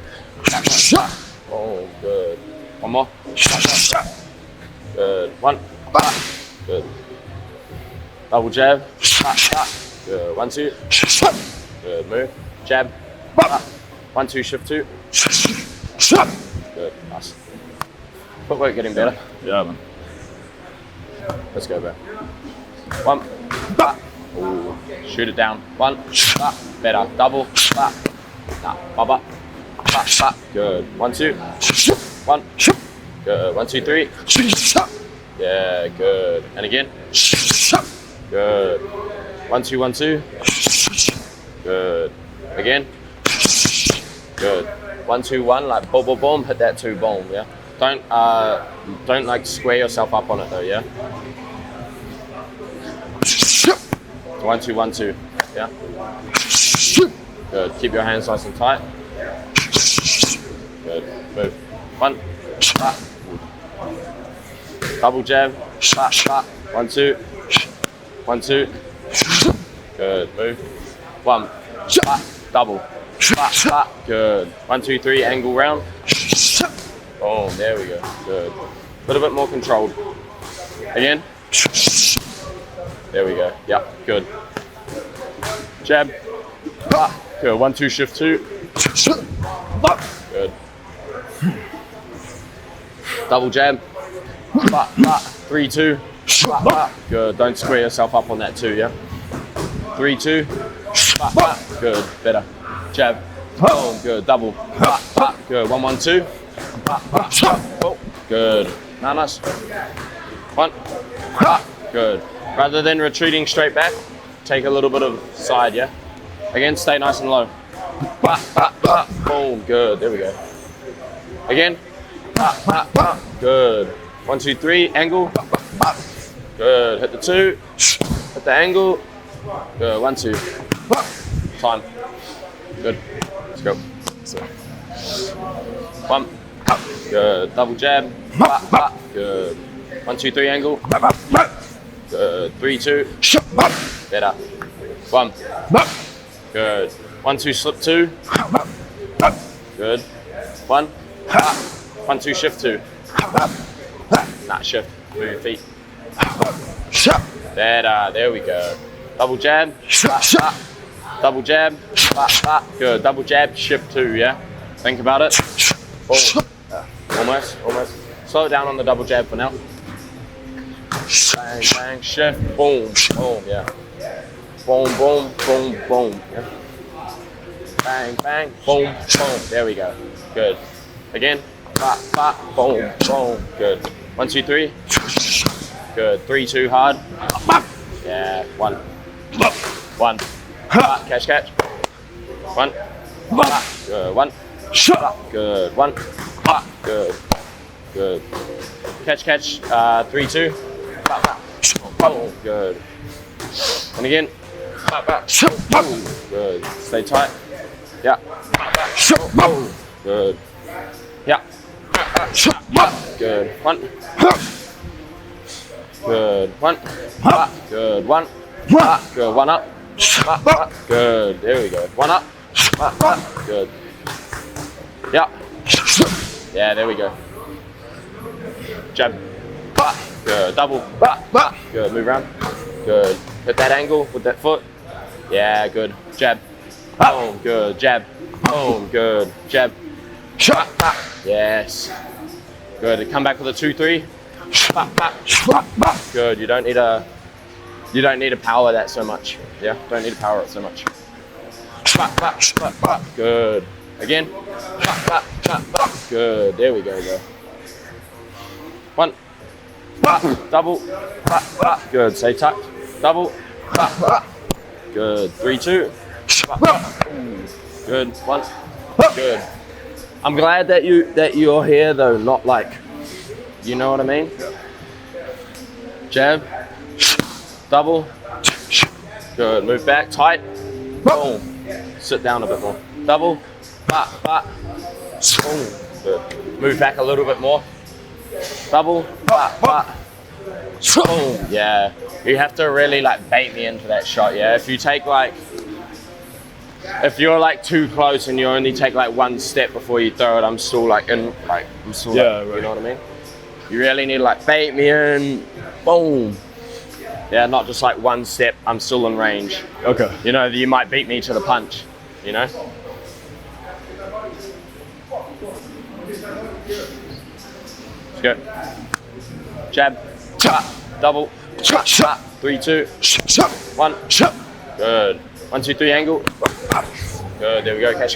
C: Oh, good. One more. Good. 1. Good. Double jab. Good. 1, 2. Good. Move. Jab. 1, 2. Shift 2. Good. Nice. Footwork getting better.
A: yeah, man.
C: Let's go back. 1. Ooh. Shoot it down. 1. Better. Double. Nah. Baba. Good. 1, 2. 1. Good. 1, 2, 3. Yeah. Good. And again. Good. 1, 2, 1, 2. Good. Again. Good. 1, 2, 1. Like boom, boom, boom. Hit that 2 boom. Yeah. Don't like square yourself up on it though. Yeah. 1, 2, 1, 2. Yeah. Good. Keep your hands nice and tight. Good. Move. 1. Double jab. 1, 2. 1, 2. Good. Move. 1. Double. Good. 1, 2, 3. Angle round. Oh, there we go. Good. A little bit more controlled. Again. There we go. Yeah. Good. Jab. Good. 1, 2. Shift 2. Good. Double jab. 3, 2. Good. Don't square yourself up on that 2, yeah? 3, 2. Good. Better. Jab. Oh, good. Double. Good. 1, 1, 2. Oh, good. Nice. 1. Good. Rather than retreating straight back, take a little bit of side, yeah? Again, stay nice and low. Boom. Good. There we go. Again. Good. 1, 2, 3. Angle. Good. Hit the 2. Hit the angle. Good. 1, 2. Time. Good. Let's go. 1. Good. Double jab. Good. 1, 2, 3. Angle. Good. 3, 2. Better. 1. Good. 1, 2. Slip 2. Good. 1. 1, 2, shift 2. Nah, shift. Move your feet. Better. There we go. Double jab. Double jab. Good. Double jab. Shift 2. Yeah. Think about it. Boom. Almost. Slow it down on the double jab for now. Bang, bang, shift. Boom. Boom. Yeah. Boom, boom, boom, boom. Yeah. Bang, bang, boom, boom. There we go. Good. Again. Boom, boom. Good. 1, 2, 3. Good. 3, 2, hard. Yeah. 1. 1. Catch. 1. Good. 1. Good. 1. Good. Good. Catch. 3, 2. Boom. Good. And again. Good. Stay tight. Yeah. Good. Yeah. Good. 1. Good. 1. Good. 1. Good. 1 up. Good. There we go. 1 up. Good. Yeah. Yeah, there we go. Jab. Good. Double. Good. Move around. Good. Hit that angle with that foot. Yeah, good. Jab. Boom. Good. Jab. Boom. Good. Jab. Yes. Good. Come back with a 2, 3. Good. You don't need to power that so much. Yeah. Don't need to power it so much. Good. Again. Good. There we go. 1. Double. Good. Stay tucked. Double. Good. 3, 2. Good. 1. Good. I'm glad that you're here though, not like, you know what I mean? Jab. Double. Good. Move back. Tight. Boom. Sit down a bit more. Double. Boom. Good. Move back a little bit more. Double. Boom. Yeah. You have to really like bait me into that shot. Yeah. If you're like too close and you only take like 1 step before you throw it, I'm still like right. You know what I mean? You really need to like bait me in. Boom. Yeah, not just like 1 step, I'm still in range.
B: Okay.
C: You know, you might beat me to the punch, you know? Let's go. Jab. Double. 3, 2. 1. Good. 1, 2, 3 angle. Good. There we go. Catch.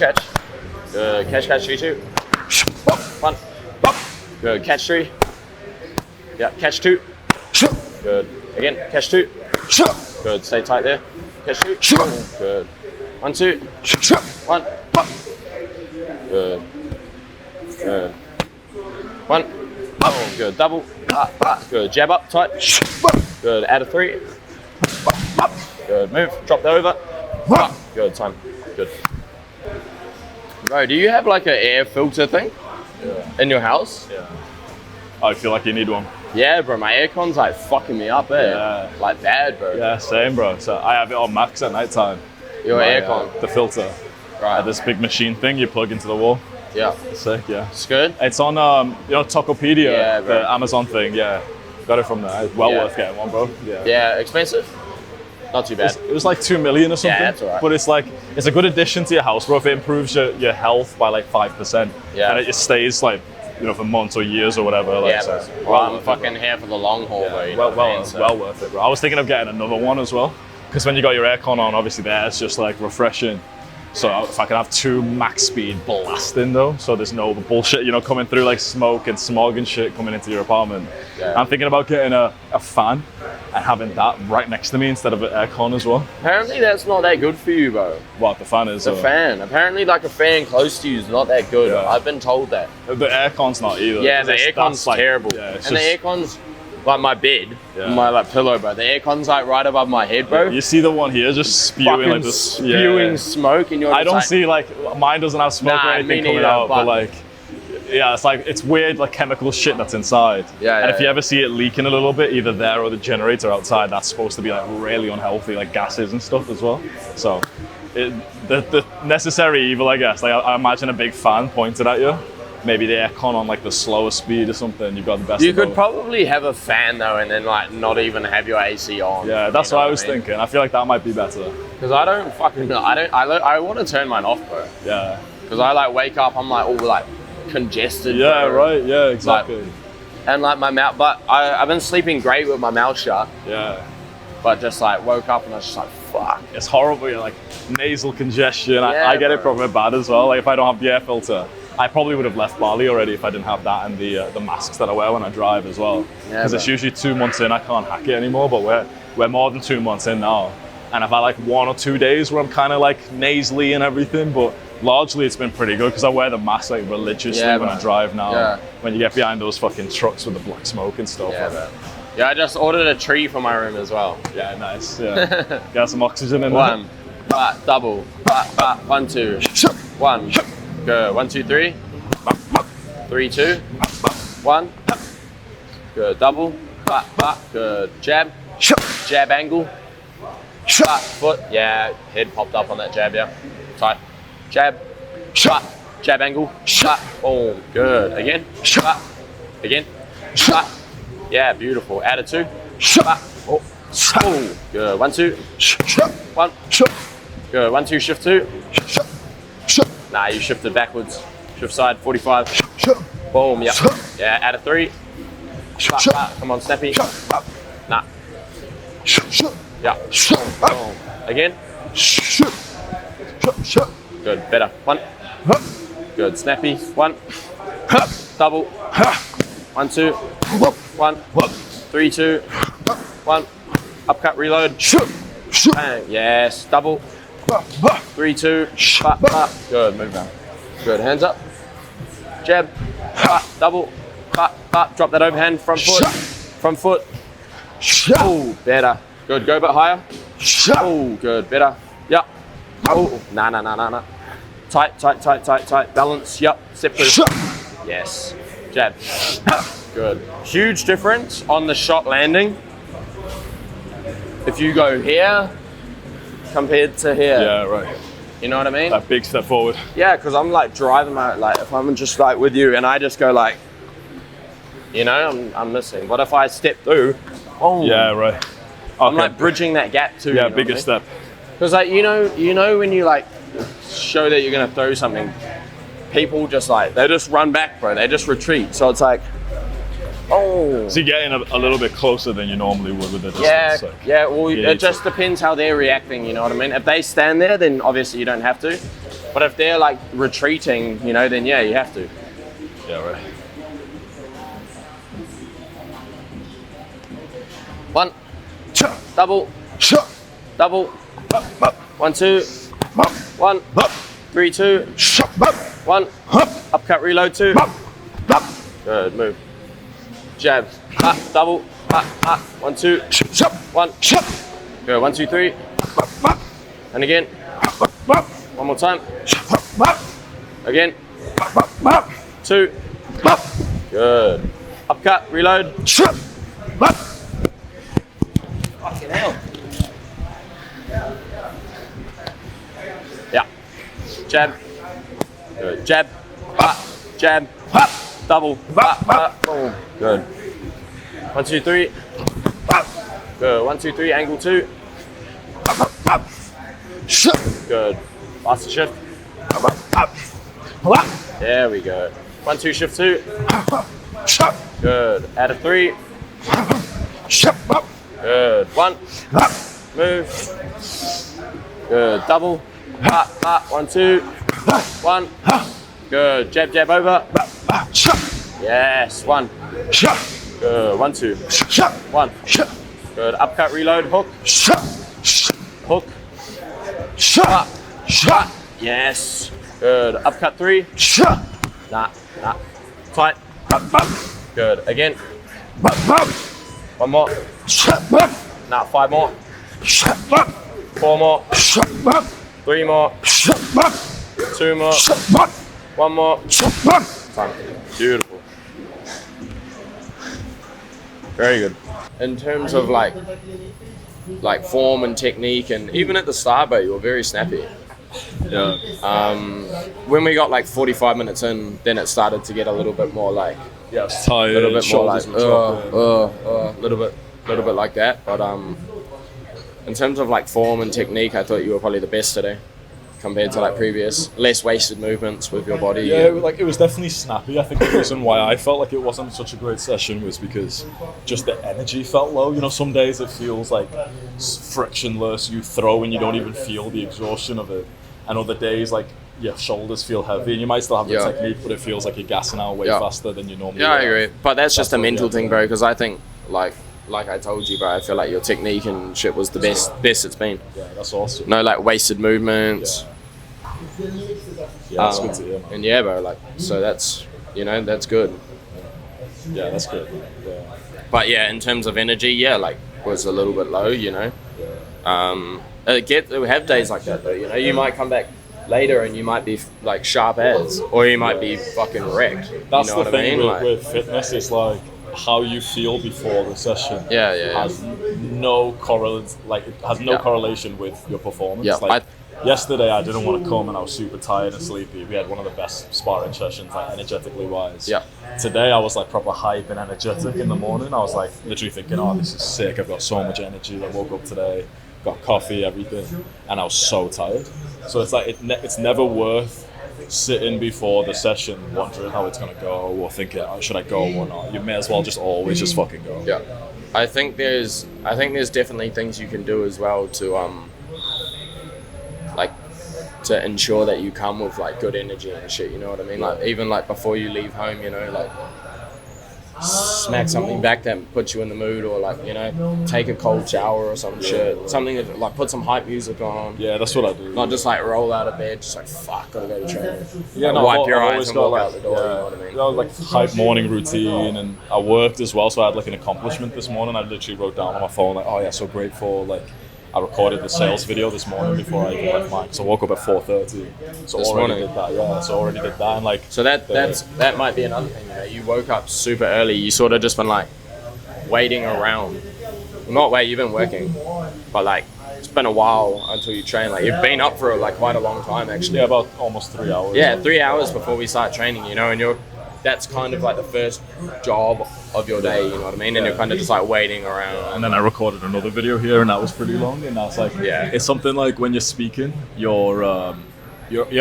C: Good. Catch. 3, 2. 1. Good. Catch 3. Yeah. Catch 2. Good. Again. Catch 2. Good. Stay tight there. Catch 2. Good. 1, 2. 1. Good. Good. 1. Oh, good. Double. Good. Jab up. Tight. Good. Add a 3. Good. Move. Drop the over. Good. Time. Good. Bro, do you have like an air filter thing in your house?
B: Yeah. I feel like you need one.
C: Yeah, bro. My aircon's like fucking me up, eh?
B: Yeah.
C: Like bad, bro.
B: Yeah, same, bro. So I have it on max at night time.
C: Your aircon.
B: The filter.
C: Right.
B: This big machine thing you plug into the wall.
C: Yeah.
B: It's sick, yeah.
C: It's good.
B: It's on, Tokopedia,
C: Yeah, bro.
B: the Amazon thing, yeah. Got it from there. It's well worth getting one, bro. Yeah.
C: Yeah, expensive? Not too bad.
B: It was like 2 million or something.
C: Yeah, that's all right.
B: But it's a good addition to your house, bro. If it improves your health by like 5%.
C: Yeah.
B: And it just stays like, for months or years or whatever. Like,
C: Yeah,
B: so
C: bro.
B: it's
C: Well, I'm
B: worth it,
C: fucking
B: bro.
C: here for the long haul, bro. You know what I mean? So-
B: Well worth it, bro. I was thinking of getting another one as well. Because when you got your aircon on, obviously the air's just like refreshing. So if I can have 2 max speed blasting though, so there's no bullshit, coming through like smoke and smog and shit coming into your apartment.
C: Yeah.
B: I'm thinking about getting a fan and having that right next to me instead of an aircon as well.
C: Apparently that's not that good for you, bro.
B: What, the fan is?
C: The fan. Apparently like a fan close to you is not that good.
B: Yeah.
C: I've been told that.
B: The aircon's not either.
C: Yeah, the
B: That's
C: aircon's
B: like-
C: terrible.
B: Yeah, it's
C: and the
B: just-
C: aircon's like my bed,
B: Yeah.
C: my like pillow, bro. The aircon's like right above my head, bro.
B: You see the one here just spewing
C: Fucking
B: like this.
C: spewing smoke, and you're
B: I
C: just
B: don't
C: like,
B: see like mine doesn't have smoke
C: Nah,
B: or anything
C: me
B: coming
C: neither,
B: out, but
C: but-
B: like it's weird like chemical shit that's inside.
C: Yeah,
B: And
C: yeah,
B: if you
C: yeah.
B: ever see it leaking a little bit, either there or the generator outside, that's supposed to be like really unhealthy, like gases and stuff as well. So the necessary evil, I guess. Like I imagine a big fan pointed at you. maybe the aircon on like the slower speed or something. You've got the best.
C: You
B: of
C: could
B: both.
C: probably have a fan though, and then like not even have your AC on.
B: Yeah, that's what I was thinking. I feel like that might be better.
C: Because I don't fucking know. I want to turn mine off, bro.
B: Yeah.
C: Because I like wake up, I'm like all like congested.
B: Yeah,
C: bro.
B: right. Yeah, exactly.
C: Like, and like my mouth, but I've been sleeping great with my mouth shut.
B: Yeah.
C: But just like woke up and I was just like, fuck.
B: It's horrible. You're like nasal congestion.
C: Yeah,
B: I get it
C: bro.
B: probably bad as well. Like if I don't have the air filter, I probably would have left Bali already if I didn't have that and the masks that I wear when I drive as well.
C: Yeah,
B: Because it's
C: bro.
B: usually 2 months in, I can't hack it anymore. But we're more than 2 months in now, and I've had like 1 or 2 days where I'm kind of like nasally and everything, but largely it's been pretty good because I wear the mask like religiously
C: Yeah,
B: when
C: bro.
B: I drive now.
C: Yeah.
B: When you get behind those fucking trucks with the black smoke and stuff.
C: Yeah, bro. Yeah, I just ordered a tree for my room as well.
B: Yeah, nice. Yeah. Get some oxygen in there.
C: One, double, 1, 2, 1, go, 1, 2, 3, 3, 2, 1, good, double, good, jab, jab angle, foot, yeah, head popped up on that jab, yeah, tight, jab, jab angle, boom, good, again, again, yeah, beautiful, add a 2, oh, good, 1, 2, 1, good, 1, 2, shift 2, nah, you shifted backwards, shift side, 45, boom, yeah, yeah, add a 3, come on, snappy, nah, yeah, boom, again, good, better, 1, good, snappy, 1, double, 1, 2, 1, 3, 2, 1, upcut, reload, bang, yes, double, 3, 2, good, move down, good, hands up, jab, double, drop that overhand, front foot, oh, better, good, go a bit higher, oh, good, better, yeah, oh, nah, tight, balance, yep, step through, yes, jab, good, huge difference on the shot landing, if you go here, compared to here,
B: Yeah, right.
C: you know what I mean?
B: That big step forward.
C: Yeah, because I'm like driving my, like if I'm just like with you and I just go like, you know, I'm missing. But if I step through, oh,
B: Yeah, right. Okay.
C: I'm like bridging that gap too.
B: yeah, bigger step.
C: Because like you know when you like show that you're gonna throw something, people just like they just run back, bro. They just retreat. So it's like, oh.
B: So you're getting a little bit closer than you normally would with the distance.
C: Yeah,
B: like,
C: yeah. Well,
B: you
C: it
B: need
C: just
B: to.
C: depends how they're reacting. You know what I mean? If they stand there, then obviously you don't have to. But if they're like retreating, you know, then yeah, you have to.
B: Yeah, right.
C: 1, double, 1, 2, 1, 3, 2, 1, upcut, reload 2. Good, move. Jab, double, 1, 2, 1. Good, 1, 2, 3. And again. One more time. Again. 2. Good. Upcut, reload. Fucking hell. Yeah. Jab. Good. Jab. Jab. Double. Boom. Good. 1, 2, 3. Good. 1, 2, 3. Angle 2. Good. Faster shift. There we go. 1, 2, shift 2. Good. Add a 3. Good. 1. Move. Good. Double. 1, 2. 1. Good. Jab, jab over. Yes. 1. Good. 1, 2. 1. Good. Upcut, reload, hook. Hook. Yes. Good. Upcut 3. Nah. Tight. Good. Again. 1 more. Nah, 5 more. 4 more. 3 more. 2 more. 1 more. Fun. Beautiful. Very good. In terms of like form and technique, and even at the start, but you were very snappy.
A: Yeah.
C: When we got like 45 minutes in, then it started to get a little bit more like,
A: Yeah, I was tired.
C: a little bit more like,
A: shoulders were dropping.
C: little bit like that. But in terms of like form and technique, I thought you were probably the best today compared to like previous. Less wasted movements with your body.
B: Yeah, it was definitely snappy. I think the reason why I felt like it wasn't such a great session was because just the energy felt low. You know, some days it feels like frictionless. You throw and you don't even feel the exhaustion of it. And other days, like, your shoulders feel heavy and you might still have the technique, but it feels like you're gassing out way faster than you normally
C: Yeah, I
B: are.
C: agree. But that's just a mental thing, bro, because I think, like I told you, bro, I feel like your technique and shit was the best it's been.
B: Yeah, that's awesome.
C: No, like, wasted movements.
B: Yeah, that's good to hear, man.
C: And yeah, bro, like, so that's, that's good.
B: Yeah, that's good. Yeah.
C: But yeah, in terms of energy, yeah, like, was a little bit low, We have days like that, though, you might come back later and you might be like sharp as, or you might be fucking wrecked.
B: That's
C: you know
B: the
C: what
B: thing
C: I mean?
B: with fitness. It's like how you feel before the session.
C: Yeah.
B: Has no correlation with your performance.
C: Yeah,
B: Like yesterday, I didn't want to come and I was super tired and sleepy. We had one of the best sparring sessions, like energetically wise.
C: Yeah.
B: Today, I was like proper hype and energetic in the morning. I was like literally thinking, "Oh, this is sick! I've got so much energy." I woke up today, got coffee, everything, and I was so tired. So it's like it's never worth sitting before the session wondering how it's gonna go or thinking, oh, should I go or not. You may as well just always just fucking go.
C: Yeah. I think there's definitely things you can do as well to to ensure that you come with like good energy and shit, you know what I mean? Like even like before you leave home, like smack something back that puts you in the mood, or like take a cold shower or some shit, something that like put some hype music on.
B: Yeah, that's what I do.
C: Not just like roll out of bed, just like fuck, gotta go to training.
B: Yeah,
C: Wipe your
B: I've
C: eyes
B: always
C: and
B: got
C: walk
B: like,
C: out the door. You know what I mean?
B: Like hype morning routine, and I worked as well, so I had like an accomplishment this morning. I literally wrote down on my phone like, oh yeah, so grateful. Like I recorded the sales video this morning before I even left mine, so I woke up at 4:30. So
C: This
B: already
C: morning?
B: did that. Yeah, so already did that, and like
C: So that might be another thing. You woke up super early. You sort of just been like waiting around. You've been working, but like it's been a while until you train. Like you've been up for like quite a long time actually.
B: yeah, about almost 3 hours.
C: Yeah, 3 hours before we start training. And that's kind of like the first job of your day. You know what I mean? And you're kind of just like waiting around.
B: And then I recorded another video here, and that was pretty long. And that's like, it's something like when you're speaking, you're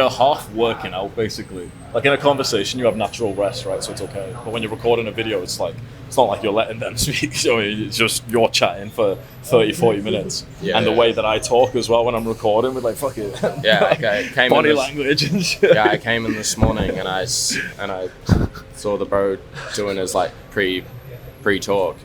B: half working out basically. Like in a conversation, you have natural rest, right? So it's okay. But when you're recording a video, it's like it's not like you're letting them speak. I mean, it's just you're chatting for 30, 40 minutes.
C: Yeah,
B: and the way that I talk as well when I'm recording, with like fuck it.
C: Yeah, okay.
B: Body language and shit.
C: Yeah, I came in this morning and I saw the bro doing his like pre-talk,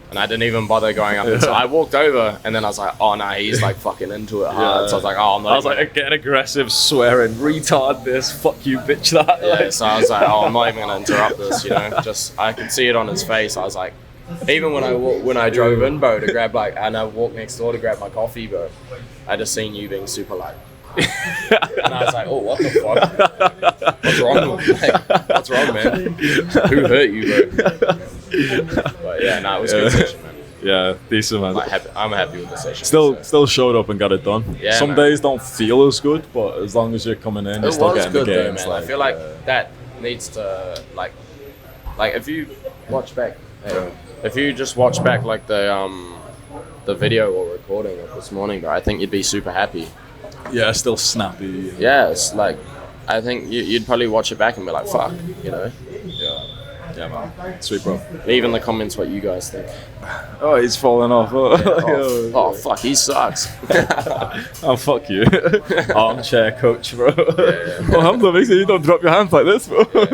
C: and I didn't even bother going up. So I walked over, and then I was like, oh no, he's like fucking into it hard.
B: Yeah.
C: So I was like, oh, I'm not.
B: I was like getting aggressive, swearing, retard this, fuck you, bitch that.
C: Yeah, so I was like, oh, I'm not even gonna interrupt this, Just I could see it on his face. I was like, even when I drove in, bro, to grab and I walked next door to grab my coffee, bro, I just seen you being super like. And I was like, oh, what the fuck? What's wrong? What's wrong, man? Who hurt you, bro? But yeah, no, it was a good session, man.
B: Yeah, decent, man.
C: I'm happy with the session.
B: Still showed up and got it done.
C: Yeah,
B: some
C: man.
B: days don't feel as good, but as long as you're coming in, you're
C: It
B: still
C: was
B: getting the
C: good though,
B: games.
C: man. I feel like that needs to like if you watch back, if you just watch back like the video or recording of this morning, bro, I think you'd be super happy.
B: Yeah, still snappy.
C: Yeah, it's like I think you'd probably watch it back and be like, fuck,
B: Yeah, man. Sweet, bro.
C: Leave in the comments what you guys think.
B: Oh, he's falling off.
C: Oh fuck, he sucks.
B: Oh, fuck you. Armchair coach, bro.
C: Yeah.
B: Oh, Hamza, make sure you don't drop your hands like this, bro.
C: Or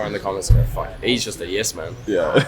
C: in the comments, go, fuck, he's just a yes man.
B: Yeah.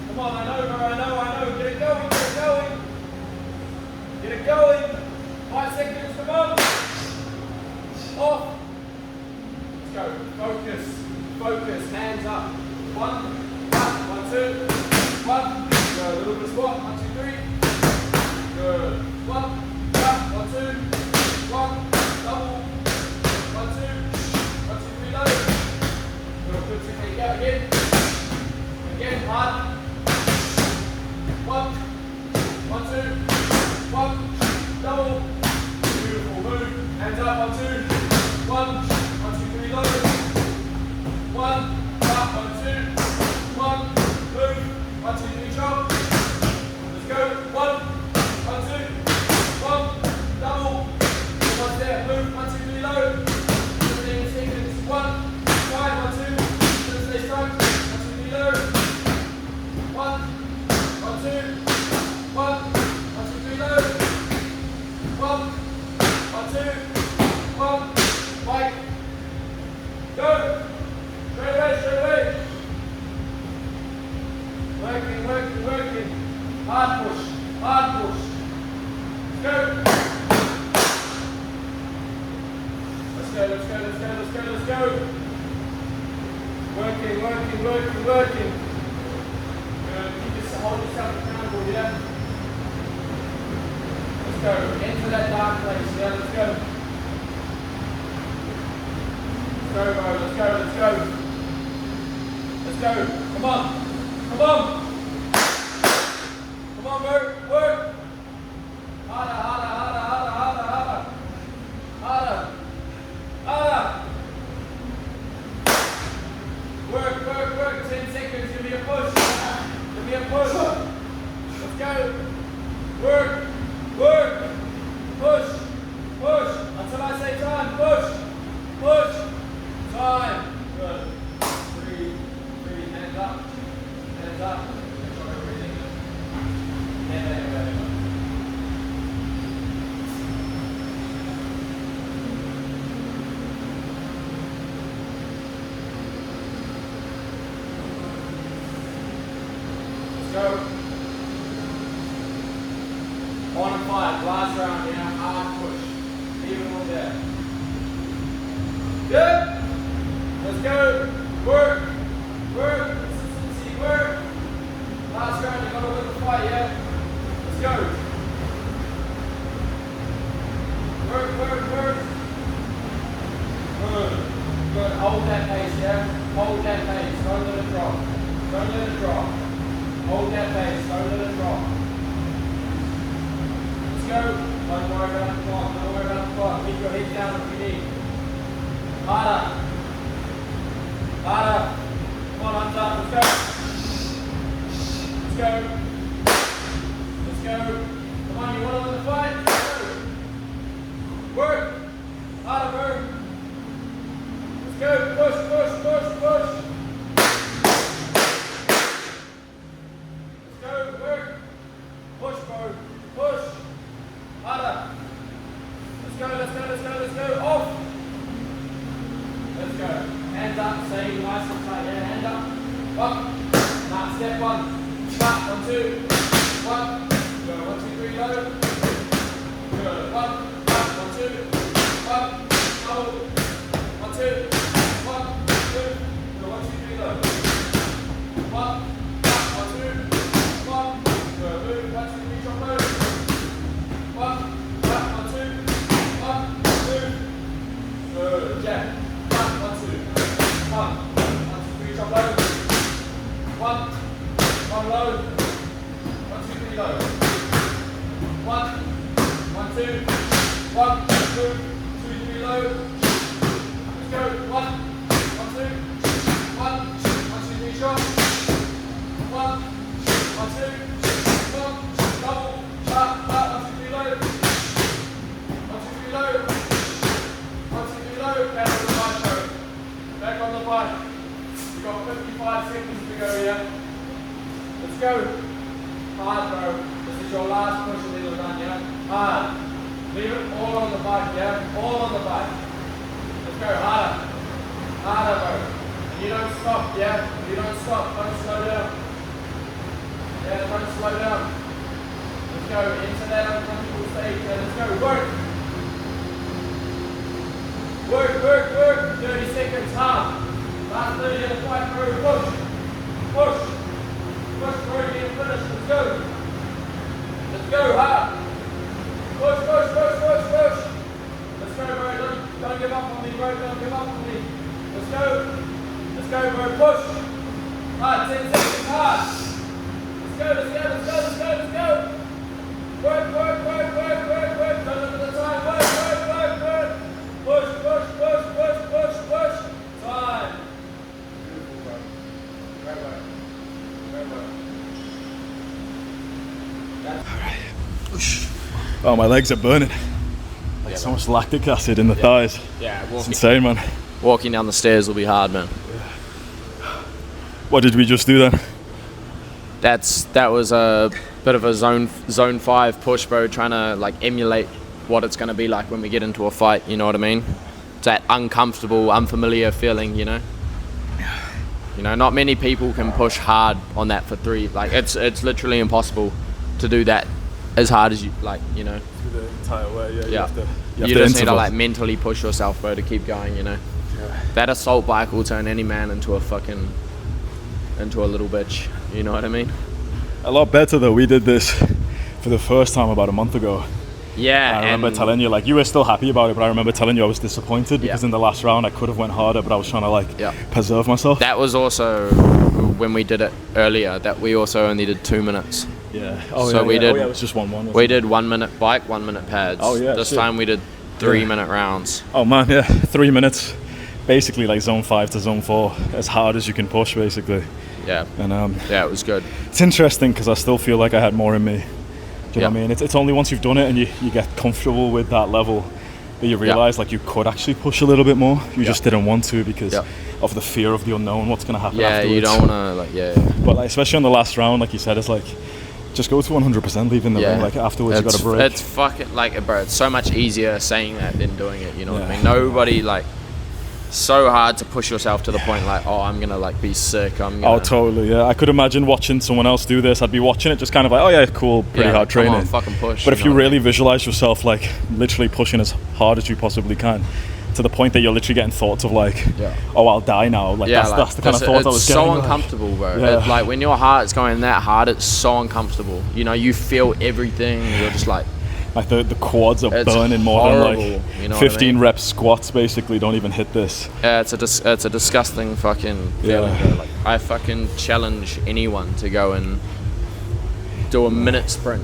D: Come on, I know, bro, I know. Get it going.
C: focus, hands up. 1, 1, 2, 1. Good. A little bit of squat. 1, 2, 3. Good. 1, 1, 2, 1. Double. 1, 2, 1, 2, 3. Low. Good. Good. Take it out again. Again. Hard. 1, 1, 2, 1. Double. Beautiful. Move. Hands up. 1, 2, 1, 1, 2, 3. Low. 1, 1, 2, 1. Move. 1, 2, 3. Chop. Let's go. 1, 1, 2, 1. Double. One step. Move. 1, 2, 3. Low. 15 seconds. 1, 5, 1, 2. Stay strong. 1, 2, 3. Low. 1, 1, 2, 1, 1, 2, 3. Low. 1, 1, 2, 1. Fight. Go. Straight away, straight away. Working, working, working. Hard push, hard push. Let's go. Let's go, let's go, let's go, let's go, let's go. Working, working, working, working. Good. Keep yourself, hold yourself accountable, yeah? Let's go. Into that dark place, yeah? Let's go. Let's go, bro. Let's go, let's go. Let's go. Come on. Come on. Come on, bro. Work. Harder, harder, harder, harder, harder, harder. Harder. Harder. Work, work, work. 10 seconds. Give me a push. Give me a push. Let's go. Work. Work. Push. Push. Until I say time. Push. Push. Time. Good. Breathe. Breathe. Hands up. Hands up. Control your breathing. Never. Let's go. 1 and 5. Last round. Yeah. Hard push. Even one there. Good. Let's go. Work. Work. Consistency. Work. Last round, you gotta win the fight, yeah? Let's go. Work, work, work. Good. Good. Hold that pace, yeah? Hold that pace. Don't let it drop. Don't let it drop. Hold that pace. Don't let it drop. Let's go. Don't worry about the clock. Don't worry about the clock. Keep your head down if you need. Harder. Harder. Come on, Hamza. Let's go. Let's go. Let's go. Come on, you want to win the fight? Let's go. Work. Harder, bro. Let's go. Push, push, push, push. Let's go. Work. Push, bro. Push. Harder. Let's go, let's go, let's go, let's go. Off. Let's go. Hands up. Stay nice and tight. Yeah, hand up. Up. Now, step 1. Stop. 1, 2, 1. Good. 1, 2, 3. Low. Good. 1. Up. 1, 2, 1. Double. 1, 2, 1, 2. Good. 1, 2, 3. Low. 1. Up. 1, 2, 1. Good. Move. 1, 2, 3. Drop low. 1. Up. 1, 2, 1. Move. Good. Jab. Up. 1, 2, 1. 1, 2, 3. Drop low. 1. 1 low. 1, 2, 3 low. 1, 1, 2, 1, 2, 2, 3 low. Let's go. 1, 1, 2, 1, 1, 2, 3 shot. 1, 1, 2, 1, double, sharp, 1, 2, 3 low. 1, 2, 3 low. 1, 2, 3 low. Back on the bike, bro. Back on the bike. We've got 55 seconds to go here. Let's go. Hard, bro. This is your last push a little done, yeah? Hard. Leave it all on the bike, yeah? All on the bike. Let's go. Harder. Harder, bro. And you don't stop, yeah? You don't stop. Don't slow down. Yeah, don't slow down. Let's go. Into that uncomfortable state. Yeah, let's go. Work. Work, work, work. 30 seconds. Hard. Last 30 of the fight, bro. Push. Push. Push, bro. Get finished. Let's go. Let's go, hard. Push, push, push, push, push. Let's go, bro. Don't give up on me, bro. Don't give up on me. Let's go. Let's go, bro. Push. Hard. 10 seconds. Hard. Let's go, let's go, let's go, let's go, let's go. Work, work, work, work, work, work. Don't look at the time. Work, work, work, work. Push, push, push, push, push, push. Time. Beautiful, bro. Great work. Great work.
B: Oh, my legs are burning. Like so much lactic acid in the thighs.
C: Yeah,
B: It's insane, man.
C: walking down the stairs will be hard, man.
B: What did we just do then?
C: That was a bit of a zone 5 push, bro, trying to like emulate what it's going to be like when we get into a fight, you know what I mean? It's that uncomfortable, unfamiliar feeling, you know? You know, not many people can push hard on that for 3. Like, it's literally impossible to do that as hard as you, like, you know?
B: Through the entire way, yeah.
C: Yeah.
B: You
C: You just need to, like, mentally push yourself, bro, to keep going, you know?
B: Yeah.
C: That assault bike will turn any man into a little bitch, you know what I mean?
B: A lot better though. We did this for the first time about a month ago.
C: Yeah,
B: I remember telling you, like, you were still happy about it, but I remember telling you I was disappointed because in the last round I could have went harder, but I was trying to, like, preserve myself.
C: that was also when we did it earlier, that we also only did 2 minutes.
B: Yeah.
C: So we did-
B: Oh, yeah, it was just 1-1.
C: We did 1 minute bike, 1 minute pads.
B: Oh, yeah,
C: This
B: shit.
C: time we did 3-minute rounds.
B: Oh man, yeah, 3 minutes. Basically, like zone 5 to zone 4, as hard as you can push, basically.
C: Yeah.
B: And
C: Yeah, it was good.
B: it's interesting because I still feel like I had more in me. Do you know what I
C: Yeah.
B: mean? It's only once you've done it and you get comfortable with that level that you realize like you could actually push a little bit more. You just didn't want to because of the fear of the unknown, what's going to happen
C: Yeah,
B: afterwards.
C: you don't want to, like,
B: But like, especially on the last round, like you said, it's like just go to 100%, leave in the ring. Like afterwards, you got to break.
C: It's fucking, like, bro, it's so much easier saying that than doing it, you know what I
B: Yeah.
C: mean? Nobody, like, so hard to push yourself to the point, like, oh, I'm going to, like, be sick.
B: Oh, totally, yeah. I could imagine watching someone else do this. I'd be watching it just kind of like, oh yeah, cool, pretty hard training.
C: Come on, fucking push.
B: But if you
C: know what I
B: really
C: mean?
B: visualize yourself like literally pushing as hard as you possibly can, to the point that you're literally getting thoughts of like, oh, I'll die now. Like, that's the kind of thoughts I was
C: it's
B: getting.
C: so
B: like.
C: uncomfortable, bro.
B: Yeah.
C: Like, when your heart's going that hard, it's so uncomfortable. You know, you feel everything. You're just like
B: the quads are
C: it's
B: burning more than
C: horrible,
B: like
C: you know what I
B: 15
C: mean?
B: rep squats basically don't even hit this.
C: Yeah, it's a disgusting fucking feeling.
B: Yeah.
C: Bro. Like, I fucking challenge anyone to go and do a minute sprint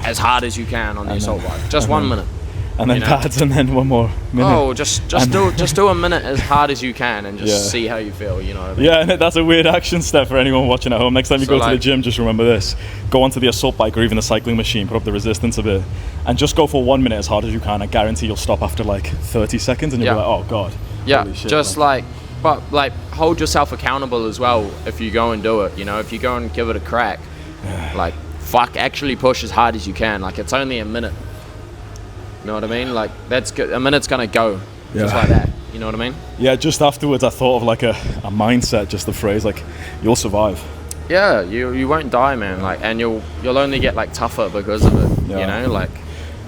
C: as hard as you can on the assault bike. Just 1 minute.
B: And then
C: you know?
B: pads and then one more minute.
C: Oh, just do a minute as hard as you can and just see how you feel, you know what I mean?
B: Yeah, and that's a weird action step for anyone watching at home. Next time you
C: So,
B: go to the
C: like-
B: gym, just remember this. Go onto the assault bike or even the cycling machine, put up the resistance a bit, and just go for 1 minute as hard as you can. I guarantee you'll stop after like 30 seconds and you'll be like, oh God.
C: Yeah,
B: holy shit,
C: just like, but like, hold yourself accountable as well if you go and do it, you know? If you go and give it a crack, like, fuck, actually push as hard as you can. Like, it's only a minute. You know what I mean? Like, that's good. A minute's gonna go just like that. You know what I mean?
B: Yeah, just afterwards I thought of like a mindset, just the phrase like, you'll survive.
C: Yeah, you won't die, man. Like, and you'll only get like tougher because of it.
B: Yeah.
C: You know, like,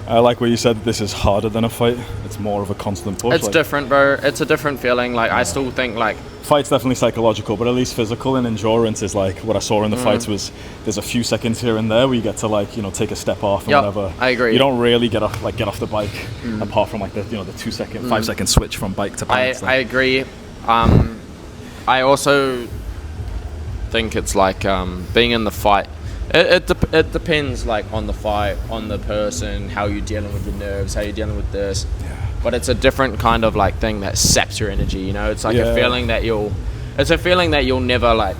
B: I like what you said, this is harder than a fight. It's more of a constant push.
C: it's
B: like,
C: different, bro. It's a different feeling. Like, I still think like,
B: fight's definitely psychological, but at least physical and endurance is like what I saw in the fights was there's a few seconds here and there where you get to like, you know, take a step off and whatever.
C: I agree.
B: You don't really get off the bike apart from like the, you know, the 5 second switch from bike to bike.
C: I agree. I also think it's like being in the fight. It depends like on the fight, on the person, how you're dealing with your nerves, how you're dealing with this.
B: Yeah.
C: But it's a different kind of like thing that saps your energy. You know, it's like a feeling that you'll never like.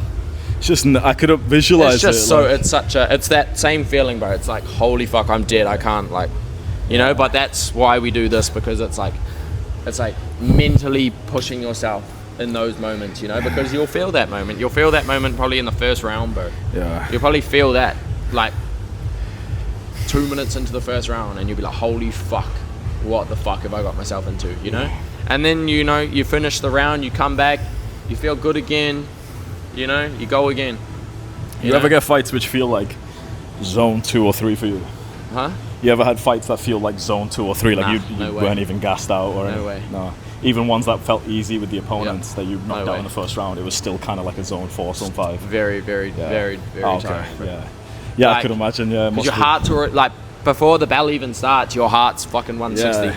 B: It's just I could visualize
C: It's just
B: it.
C: so
B: like,
C: it's that same feeling, bro. It's like, holy fuck, I'm dead. I can't like, you know. But that's why we do this, because it's like mentally pushing yourself in those moments, you know, because you'll feel that moment. You'll feel that moment probably in the first round, bro.
B: Yeah.
C: You'll probably feel that like 2 minutes into the first round, and you'll be like, holy fuck, what the fuck have I got myself into, you know? And then, you know, you finish the round, you come back, you feel good again, you know, you go again.
B: You ever get fights which feel like zone 2 or 3 for you?
C: Huh?
B: You ever had fights that feel like zone 2 or 3, like
C: Nah,
B: you
C: no way.
B: weren't even gassed out or
C: No
B: anything?
C: way.
B: No. even ones that felt easy with the opponents that you knocked
C: No
B: out
C: way.
B: in the first round, it was still kind of like a zone 4, zone 5.
C: Very, very, very, very
B: Oh, okay.
C: tiring.
B: Yeah, I
C: Like,
B: could imagine. Yeah,
C: Because your heart's already, like, before the bell even starts, your heart's fucking 160.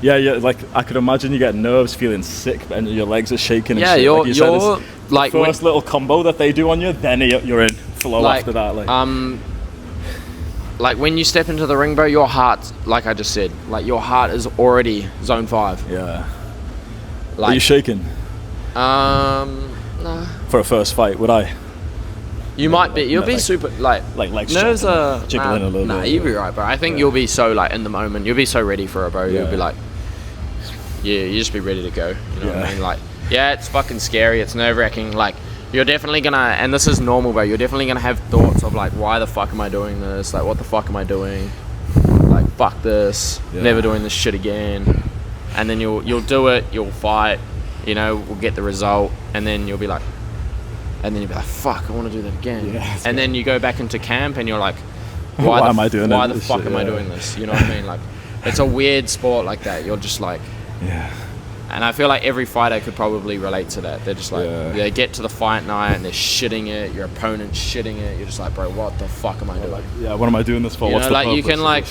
B: Yeah, like I could imagine you get nerves, feeling sick, and your legs are shaking. And
C: Yeah,
B: shit.
C: you're
B: like you said, it's
C: like
B: the first little combo that they do on you, then you're in flow
C: like,
B: after that.
C: Like when you step into the ring, bro, your heart, like I just said, like your heart is already zone 5.
B: Yeah.
C: Like,
B: Are you shaking?
C: Nah.
B: For a first fight, would I?
C: You might be. You'll be
B: like-
C: super like
B: legs
C: nerves are
B: jiggling a little
C: nah,
B: bit.
C: you'll be right, bro. I think you'll be so like in the moment. You'll be so ready for it, bro. You'll be like, yeah, you just be ready to go. You know what I mean? Like, yeah, it's fucking scary. It's nerve-wracking. Like, you're definitely gonna, and this is normal, bro. You're definitely gonna have thoughts of like, why the fuck am I doing this? Like, what the fuck am I doing? Like, fuck this. Never doing this shit again. And then you'll do it. You'll fight. You know, we'll get the result, and then you'll be like. And then you'll be like, fuck, I want to do that again.
B: Yeah,
C: and then you go back into camp and you're like,
B: Why am I doing
C: Why
B: this
C: the fuck
B: shit?
C: am I
B: Yeah.
C: doing this? You know what I mean? Like, it's a weird sport like that. You're just like,
B: Yeah.
C: and I feel like every fighter could probably relate to that. They're just like,
B: Yeah.
C: they get to the fight night and they're shitting it. Your opponent's shitting it. You're just like, bro, what the fuck am I doing?
B: Yeah, what am I doing this for?
C: You
B: What's
C: know,
B: the
C: like, you
B: purpose?
C: can, like-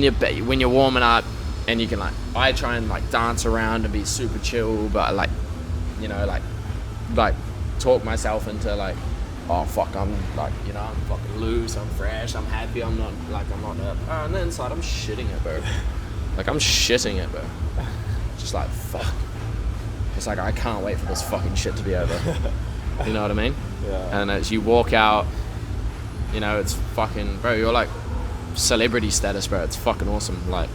B: It's
C: When you're warming up and you can like, I try and like dance around and be super chill, but like, you know, like talk myself into like, oh fuck, I'm like, you know, I'm fucking loose, I'm fresh, I'm happy, I'm not up. Oh, and then inside I'm shitting it, bro. Like I'm shitting it, bro. Just like fuck. It's like I can't wait for this fucking shit to be over. You know what I mean?
B: Yeah.
C: And as you walk out, you know, it's fucking, bro, you're like celebrity status, bro. It's fucking awesome. Like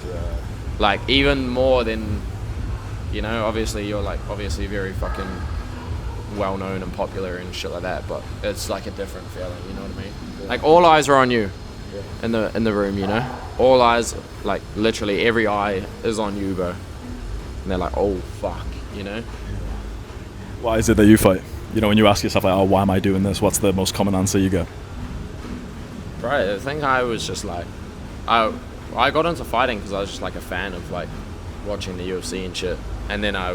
C: even more than, you know, obviously you're like obviously very fucking well known and popular and shit like that, but it's like a different feeling, you know what I mean? Like all eyes are on you in the room, you know? All eyes, like literally every eye is on you, bro. And they're like, oh fuck, you know?
B: Why is it that you fight? You know, when you ask yourself, like, oh, why am I doing this? What's the most common answer you get?
C: Bro, I think I was just like, I got into fighting because I was just like a fan of like watching the UFC and shit. And then I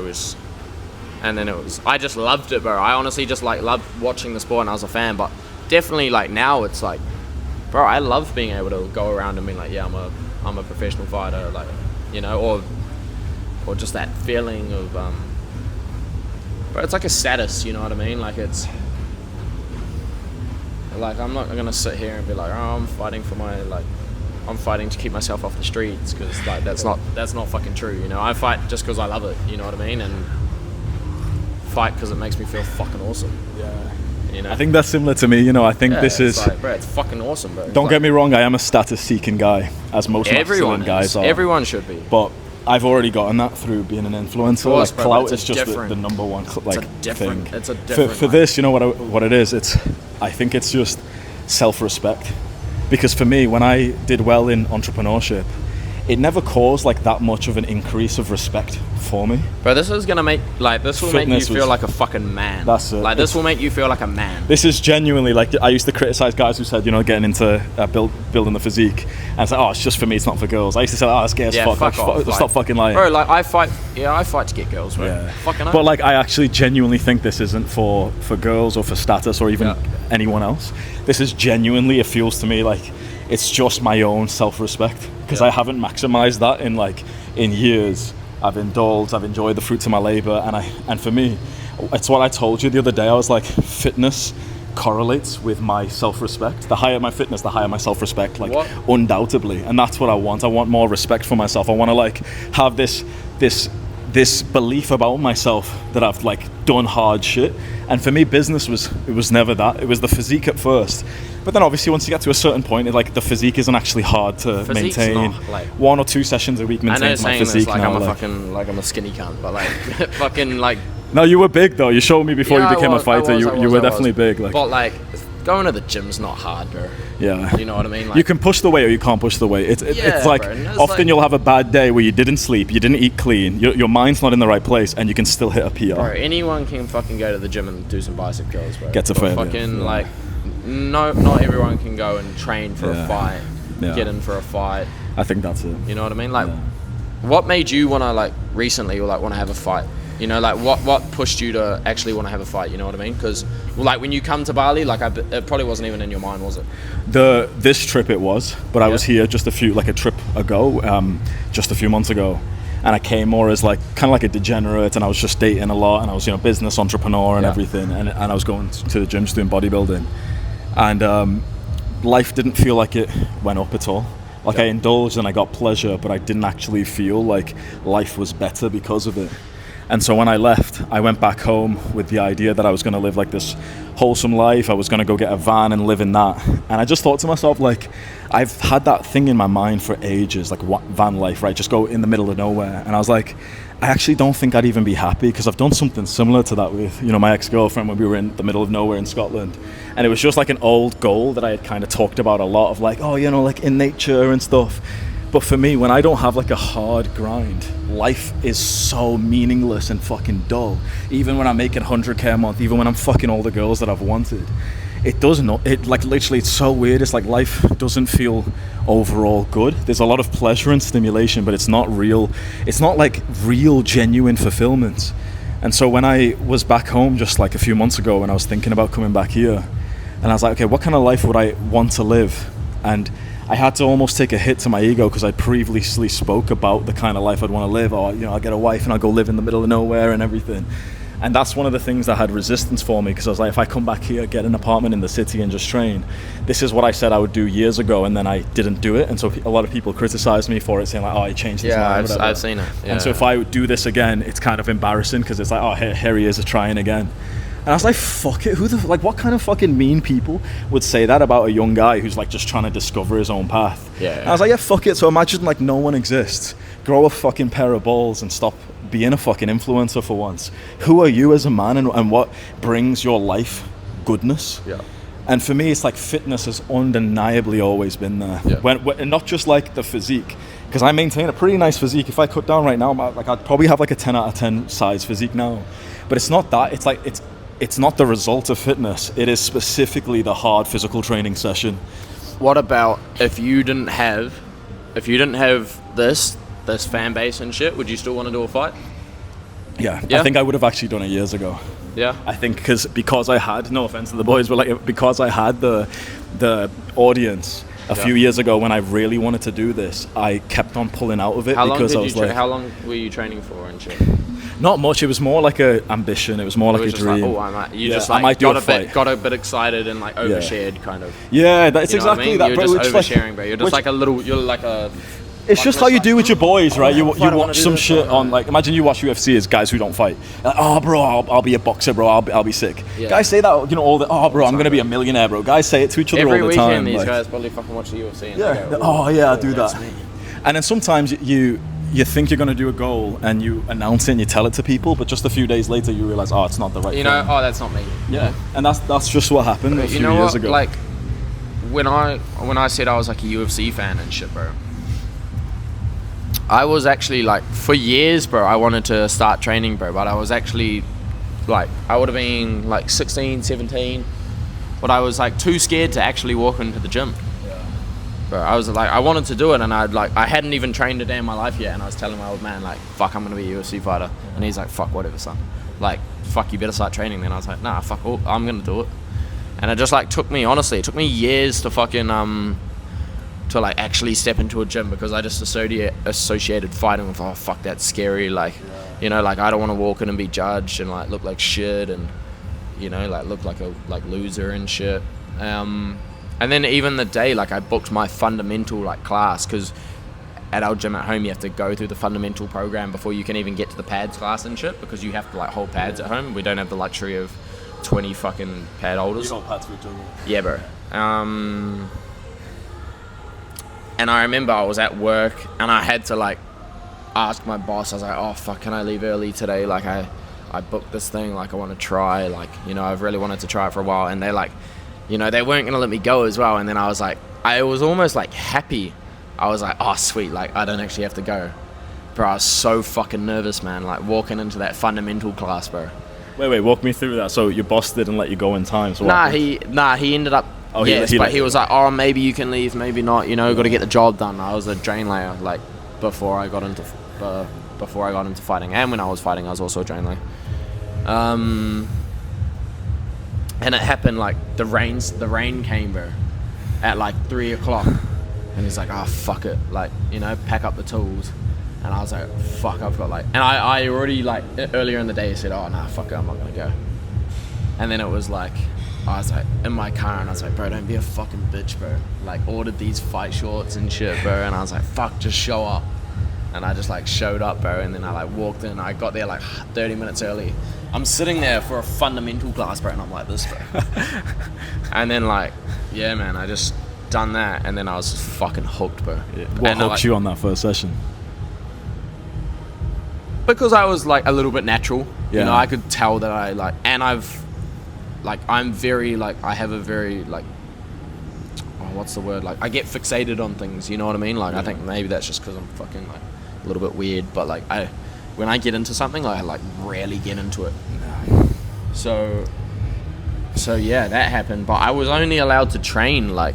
C: just loved it, bro. I honestly just like loved watching the sport and I was a fan. But definitely like now it's like, bro, I love being able to go around and be like, yeah, I'm a professional fighter, like, you know, or just that feeling of, bro, it's like a status, you know what I mean? Like it's, like I'm not gonna sit here and be like, oh, I'm fighting to keep myself off the streets, because like that's not fucking true, you know. I fight just because I love it, you know what I mean, and fight because it makes me feel fucking awesome.
B: Yeah.
C: You know,
B: I think that's similar to me. You know, I think this
C: it's
B: is.
C: like, bro, it's fucking awesome, bro.
B: Don't get me wrong. I am a status-seeking guy, as most
C: Everyone
B: masculine guys are.
C: Everyone should be.
B: But I've already gotten that through being an influencer.
C: Of course,
B: like
C: bro,
B: clout
C: but
B: is
C: it's
B: just
C: different.
B: the number one like
C: different-
B: thing.
C: it's a different
B: for this. You know what it is? I think it's just self-respect. Because for me, when I did well in entrepreneurship, it never caused like that much of an increase of respect for me.
C: Bro, this is gonna make make you
B: Fitness
C: feel
B: was-
C: like a fucking man.
B: That's it.
C: Like this will make you feel like a man.
B: This is genuinely like, I used to criticize guys who said, you know, getting into building the physique, and it's like, oh, it's just for me, it's not for girls. I used to say, oh, it's gay as
C: Yeah,
B: fuck.
C: fuck
B: Like,
C: off. Like,
B: stop fucking lying.
C: Bro, like I fight to get girls, bro.
B: Yeah.
C: Fucking hell.
B: But like, I actually genuinely think this isn't for girls or for status or even anyone else. This is genuinely, it feels to me like it's just my own self-respect, because I haven't maximized that in years. I've enjoyed the fruits of my labor, and for me, it's what I told you the other day. I was like, fitness correlates with my self-respect. The higher my fitness, the higher my self-respect, like undoubtedly. And that's what I want. I want more respect for myself. I want to like have this belief about myself that I've like done hard shit. And for me, business was never that. It was the physique at first. But then obviously once you get to a certain point, the physique isn't actually hard to
C: Physique's
B: maintain.
C: not, like,
B: 1 or 2 sessions a week
C: I know
B: maintains my
C: saying this
B: physique
C: like
B: now.
C: I'm a skinny cunt, but like fucking like.
B: No, you were big though. You showed me before
C: Yeah,
B: you became
C: I was,
B: a fighter.
C: I
B: You
C: was,
B: were
C: I
B: definitely
C: was.
B: big. Like,
C: But like going to the gym's not hard, bro.
B: yeah.
C: You know what I mean? Like,
B: You can push the weight or you can't push the weight. It's like
C: bro, and it's
B: often
C: like-
B: you'll have a bad day where you didn't sleep, you didn't eat clean, your mind's not in the right place, and you can still hit a PR.
C: bro, anyone can fucking go to the gym and do some bicep curls, bro.
B: Get to
C: But
B: failure,
C: fucking
B: yeah.
C: like, no, not everyone can go and train for
B: Yeah.
C: a fight,
B: Yeah.
C: get in for a fight.
B: I think that's it.
C: You know what I mean? Like, what made you want to like recently or like want to have a fight? You know, like what pushed you to actually want to have a fight? You know what I mean? Because like when you come to Bali, like it probably wasn't even in your mind, was it?
B: This trip it was, but I was here just a trip ago, just a few months ago, and I came more as like kind of like a degenerate, and I was just dating a lot, and I was business entrepreneur and everything, and I was going to the gym just doing bodybuilding, and life didn't feel like it went up at all. Like I indulged and I got pleasure, but I didn't actually feel like life was better because of it. And so when I left, I went back home with the idea that I was going to live like this wholesome life. I was going to go get a van and live in that. And I just thought to myself, like, I've had that thing in my mind for ages, like what van life, right? Just go in the middle of nowhere. And I was like, I actually don't think I'd even be happy, because I've done something similar to that with, my ex-girlfriend when we were in the middle of nowhere in Scotland. And it was just like an old goal that I had kind of talked about a lot of like, like in nature and stuff. But for me, when I don't have like a hard grind, life is so meaningless and fucking dull. Even when I'm making 100k a month, even when I'm fucking all the girls that I've wanted, it doesn't, like literally it's so weird. It's like life doesn't feel overall good. There's a lot of pleasure and stimulation, but it's not real. It's not like real, genuine fulfillment. And so when I was back home just like a few months ago, when I was thinking about coming back here, and I was like, okay, what kind of life would I want to live? And I had to almost take a hit to my ego, because I previously spoke about the kind of life I'd want to live, or I'll get a wife and I'll go live in the middle of nowhere and everything. And that's one of the things that had resistance for me, because I was like, if I come back here, get an apartment in the city and just train, this is what I said I would do years ago, and then I didn't do it. And so a lot of people criticize me for it, saying like, I changed his mind.
C: Yeah, I've seen it. Yeah.
B: And so if I would do this again, it's kind of embarrassing, because it's like, here he is trying again. And I was like, fuck it, what kind of fucking mean people would say that about a young guy who's like just trying to discover his own path?
C: Yeah.
B: And I was like, yeah, fuck it. So imagine like no one exists. Grow a fucking pair of balls and stop being a fucking influencer for once. Who are you as a man, and what brings your life goodness?
C: Yeah.
B: And for me, it's like fitness has undeniably always been there. Yeah. And not just like the physique, because I maintain a pretty nice physique. If I cut down right now, like I'd probably have like a 10 out of 10 size physique now. But it's not that. It's like it's not the result of fitness. It is specifically the hard physical training session.
C: What about if you didn't have this fan base and shit, would you still want to do a fight?
B: Yeah. I think I would have actually done it years ago.
C: Yeah.
B: I think because I had, no offense to the boys, but like because I had the audience a few years ago when I really wanted to do this, I kept on pulling out of it. How
C: long were you training for and shit?
B: Not much. It was more like a ambition. It was more like a dream.
C: I might got a bit excited and like overshared kind of.
B: Yeah, that's exactly that, bro.
C: You're just oversharing, bro. You're just like a little. You're like a.
B: It's just how you do with your boys, right? You watch some shit on, like, imagine you watch UFC as guys who don't fight. Like, oh, bro, I'll be a boxer, bro. I'll be sick. Yeah. Guys say that, all the, oh, bro, I'm gonna be a millionaire, bro. Guys say it to each other all the time.
C: Every weekend, these guys probably fucking watch the UFC. And
B: I do that. And then sometimes you think you're going to do a goal and you announce it and you tell it to people, but just a few days later you realize, it's not the right thing.
C: That's not me.
B: Yeah. And that's just what happened a few years ago.
C: Like, when I said I was like a UFC fan and shit, bro, I was actually like, for years, bro, I wanted to start training, bro, but I was actually like, I would have been like 16, 17, but I was like too scared to actually walk into the gym. Bro, I was like, I wanted to do it, and I hadn't even trained a day in my life yet, and I was telling my old man, like, fuck, I'm gonna be a UFC fighter, and he's like, fuck, whatever, son, like, fuck, you better start training then. I was like, nah, fuck, I'm gonna do it. And it just like took me years to fucking to like actually step into a gym, because I just associated fighting with, oh fuck, that's scary, like, like I don't want to walk in and be judged and like look like shit and like look like a loser and shit. And then even the day, like, I booked my fundamental like class, because at our gym at home you have to go through the fundamental program before you can even get to the pads class and shit, because you have to like hold pads at home. We don't have the luxury of 20 fucking pad holders.
B: You hold pads for each other.
C: Yeah, bro. And I remember I was at work and I had to like ask my boss. I was like, oh fuck, can I leave early today? Like I booked this thing, like I want to try, like, I've really wanted to try it for a while. And they like, they weren't going to let me go as well. And then I was like, I was almost like happy. I was like, oh sweet, like I don't actually have to go. Bro, I was so fucking nervous, man, like walking into that fundamental class, bro.
B: Wait, walk me through that. So your boss didn't let you go in time? So
C: he ended up, he was like, oh, maybe you can leave, maybe not, got to get the job done. I was a drain layer, like, before I got into before I got into fighting, and when I was fighting, I was also adrenaline. And it happened like the rain came, bro, at like 3 o'clock, and he's like, oh fuck it, like, you know, pack up the tools. And I was like, fuck, I've got like, and I already like earlier in the day said, oh nah, fuck it, I'm not gonna go. And then it was like, I was like in my car, and I was like, bro, don't be a fucking bitch, bro. Like, ordered these fight shorts and shit, bro. And I was like, fuck, just show up. And I just like showed up, bro. And then I like walked in. I got there like 30 minutes early. I'm sitting there for a fundamental class, bro, and I'm like this, bro. And then like, yeah, man, I just done that, and then I was just fucking hooked, bro.
B: Yeah. What hooked you on that first session?
C: Because I was like a little bit natural.
B: Yeah.
C: You know, I could tell that I like, and I'm very like, I have a very like, what's the word? Like, I get fixated on things, you know what I mean? Like, I think maybe that's just because I'm fucking like a little bit weird, but like when I get into something, like, I like rarely get into it. So yeah, that happened, but I was only allowed to train like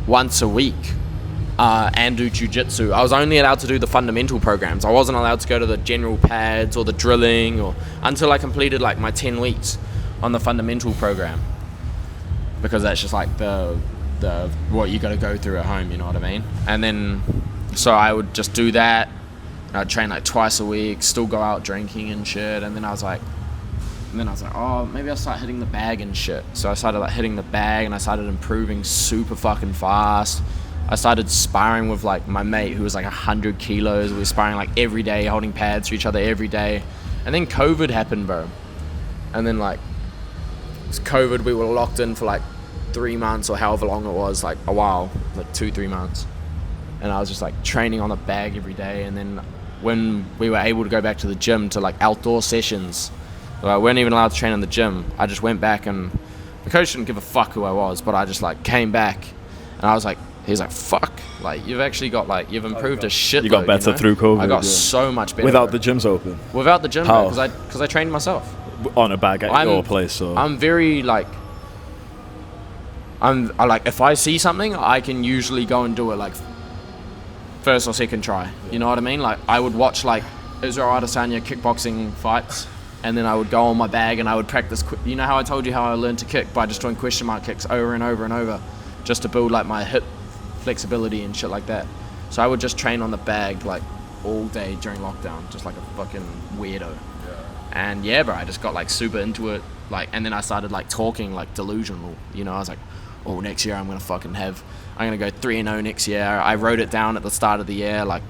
C: once a week and do jiu-jitsu. I was only allowed to do the fundamental programs. I wasn't allowed to go to the general pads or the drilling or until I completed like my 10 weeks on the fundamental program, because that's just like the what you got to go through at home, you know what I mean? And then so I would just do that. I'd train like twice a week, still go out drinking and shit. And then I was like, oh, maybe I'll start hitting the bag and shit. So I started like hitting the bag, and I started improving super fucking fast. I started sparring with like my mate who was like 100 kilos. We were sparring like every day, holding pads for each other every day. And then COVID happened, bro. And then like, COVID, we were locked in for like 3 months or however long it was, like a while, like 2-3 months. And I was just like training on the bag every day. And then when we were able to go back to the gym to like outdoor sessions, I weren't even allowed to train in the gym. I just went back, and the coach didn't give a fuck who I was, but I just like came back, and I was like, he's like, fuck, like you've actually got like, you've improved a shit.
B: You got better through COVID.
C: I got so much better.
B: Without the gyms open?
C: Without the gym,
B: how?
C: Because I trained myself.
B: On a bag at your place, so
C: I'm very like, I like, if I see something, I can usually go and do it like first or second try. You know what I mean? Like, I would watch like Israel Adesanya kickboxing fights, and then I would go on my bag and I would practice. You know how I told you how I learned to kick by just doing question mark kicks over and over and over, just to build like my hip flexibility and shit like that. So I would just train on the bag like all day during lockdown, just like a fucking weirdo. And yeah, bro, I just got like super into it, like, and then I started like talking like delusional, you know. I was like, oh, next year I'm gonna go 3-0 next year. I wrote it down at the start of the year, like,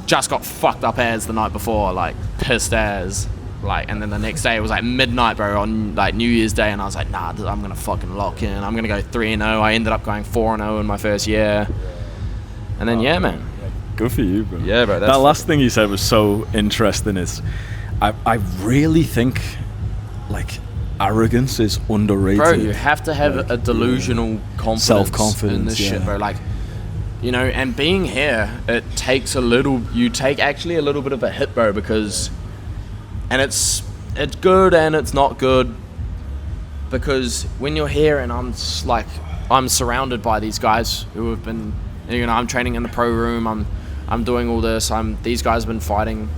C: just got fucked up as the night before, like pissed as, like, and then the next day it was like midnight, bro, on like New Year's Day, and I was like, nah, I'm gonna fucking lock in. I'm gonna go 3-0. I ended up going 4-0 in my first year, and then yeah, man.
B: Good for you, bro.
C: Yeah, bro.
B: That last thing you said was so interesting. I really think like arrogance is underrated.
C: Bro, you have to have a delusional confidence,
B: self-confidence
C: in this shit, bro. Like, you know, and being here, you take actually a little bit of a hit, bro, because, and it's good and it's not good, because when you're here and I'm surrounded by these guys who have been, you know, I'm training in the pro room, I'm doing all this, these guys have been fighting,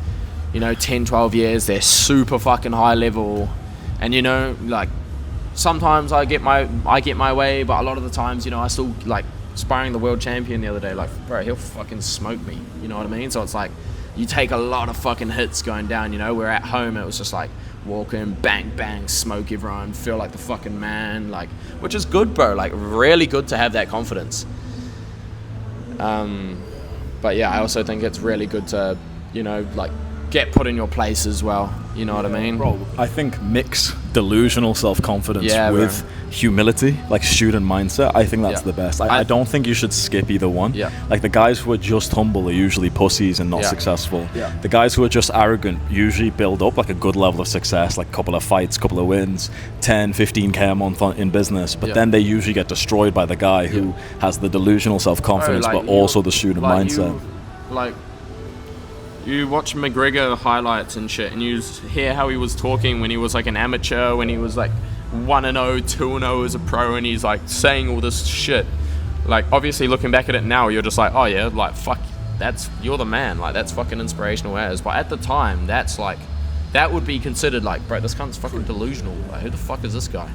C: you know, 10, 12 years, they're super fucking high level, and you know, like, sometimes I get my way, but a lot of the times, you know, I still, like, sparring the world champion the other day, like, bro, he'll fucking smoke me, you know what I mean? So it's like, you take a lot of fucking hits going down, you know. Where at home it was just like, walk in, bang, bang, smoke everyone, feel like the fucking man, like, which is good, bro, like, really good to have that confidence. But yeah, I also think it's really good to, you know, like, get put in your place as well, you know what I mean?
B: Bro, I think mix delusional self-confidence with humility, like student mindset. I think that's the best. I don't think you should skip either one. Like, the guys who are just humble are usually pussies and not successful. The guys who are just arrogant usually build up like a good level of success, like a couple of fights, couple of wins, 10, 15k a month in business, but then they usually get destroyed by the guy who has the delusional self-confidence,
C: like,
B: but also the student mindset.
C: You watch McGregor highlights and shit, and you hear how he was talking when he was like an amateur, when he was like 1-0, 2-0 as a pro, and he's like saying all this shit. Like, obviously looking back at it now, you're just like, oh yeah, like, fuck, you're the man. Like, that's fucking inspirational as. But at the time, that's like, that would be considered like, bro, this cunt's fucking delusional. Like, who the fuck is this guy?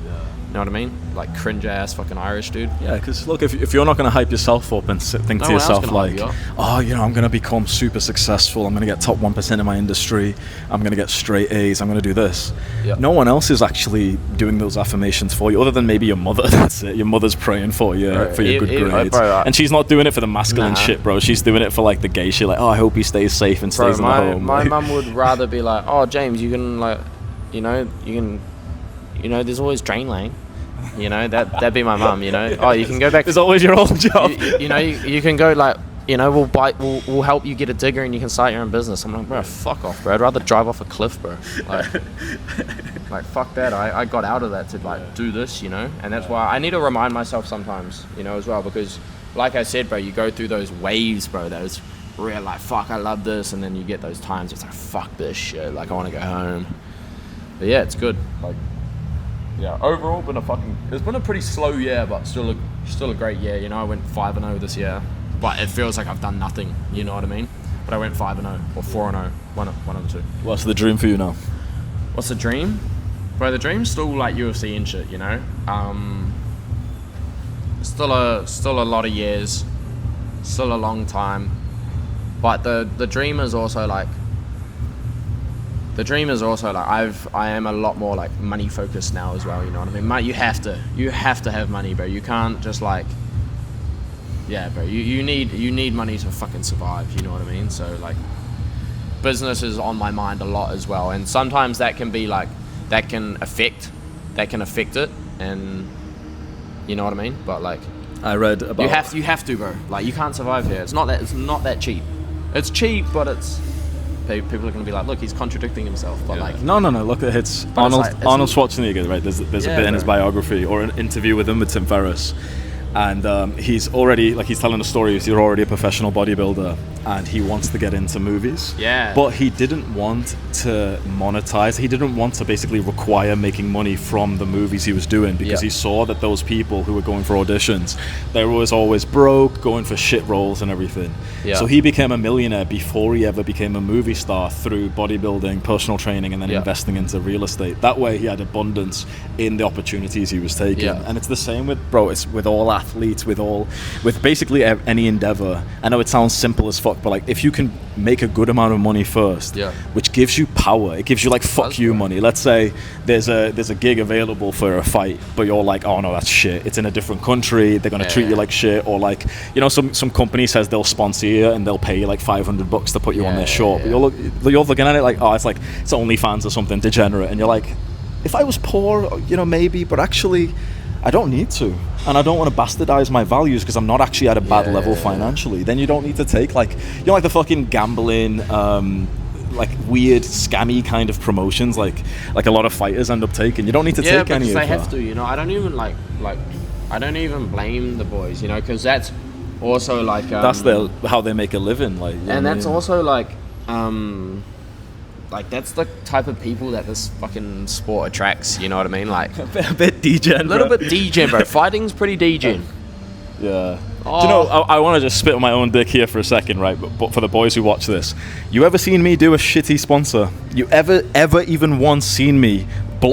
C: You know what I mean? Like, cringe ass fucking Irish dude.
B: Yeah, because look, if you're not going to hype yourself up and think to yourself like, oh, you know, I'm going to become super successful, I'm going to get top 1% in my industry, I'm going to get straight A's, I'm going to do this.
C: Yeah.
B: No one else is actually doing those affirmations for you, other than maybe your mother. That's it. Your mother's praying for you, for your good grades. And she's not doing it for the masculine shit, bro. She's doing it for like the gay shit, like, oh, I hope he stays safe and stays in the home.
C: My mum would rather be like, oh, James, you can like, there's always drain lane. You know, that'd be my mum, you know. Oh, you can go back.
B: There's always your old job.
C: You can go like, we'll help you get a digger and you can start your own business. I'm like, bro, fuck off, bro. I'd rather drive off a cliff, bro. Like fuck that. I got out of that to like do this, you know. And that's why I need to remind myself sometimes, you know, as well, because like I said, bro, you go through those waves, bro. Those real like, fuck, I love this, and then you get those times it's like, fuck this shit. Like, I want to go home. But yeah, it's good. Like. Yeah, overall, it's been a pretty slow year, but still a great year. You know, I went 5-0 this year, but it feels like I've done nothing. You know what I mean? But I went 5-0 or 4-0, one of the two.
B: What's the dream for you now?
C: What's the dream? Bro, the dream's still like UFC and shit. You know, still a lot of years, still a long time, but the dream is also like. The dream is also like I am a lot more like money focused now as well. You know what I mean? You have to have money, bro. You can't just like, yeah, bro. You need money to fucking survive. You know what I mean? So like, business is on my mind a lot as well, and sometimes that can be like that can affect it, and you know what I mean. But like,
B: I read about
C: you have to, bro. Like, you can't survive here. It's not that cheap. It's cheap, but it's. People are going to be like, look, he's contradicting himself, but like...
B: No, look, it's Arnold Schwarzenegger, right? There's a bit in his biography, or an interview with him with Tim Ferriss, and he's already, like, he's telling a story, he's already a professional bodybuilder, and he wants to get into movies.
C: Yeah.
B: But he didn't want to monetize, he didn't want to basically require making money from the movies he was doing, because he saw that those people who were going for auditions, they were always broke, going for shit roles and everything. Yeah. So he became a millionaire before he ever became a movie star through bodybuilding, personal training, and then investing into real estate. That way he had abundance in the opportunities he was taking. Yeah. And it's the same it's with all athletes, with basically any endeavor. I know it sounds simple as fuck, but like, if you can make a good amount of money first, which gives you power, it gives you like fuck you money. Let's say there's a gig available for a fight, but you're like, oh no, that's shit. It's in a different country. They're gonna treat you like shit, or like, you know, some company says they'll sponsor you and they'll pay you like $500 to put you on their show. But you're looking at it like, oh, it's OnlyFans or something degenerate, and you're like, if I was poor, you know, maybe, but actually, I don't need to, and I don't want to bastardize my values because I'm not actually at a bad level financially. Then you don't need to take like, you know, like the fucking gambling, like weird scammy kind of promotions, like a lot of fighters end up taking. You don't need to take any of that.
C: Yeah, because they have to, you know. I don't even I don't even blame the boys, you know, because that's also like
B: that's how they make a living, like.
C: And that's also like that's the type of people that this fucking sport attracts, you know what I mean? Like
B: a bit degen,
C: a little bit degen, bro. Fighting's pretty degen.
B: Yeah. Oh. Do you know, I want to just spit on my own dick here for a second, right? But for the boys who watch this, you ever seen me do a shitty sponsor? You ever even once seen me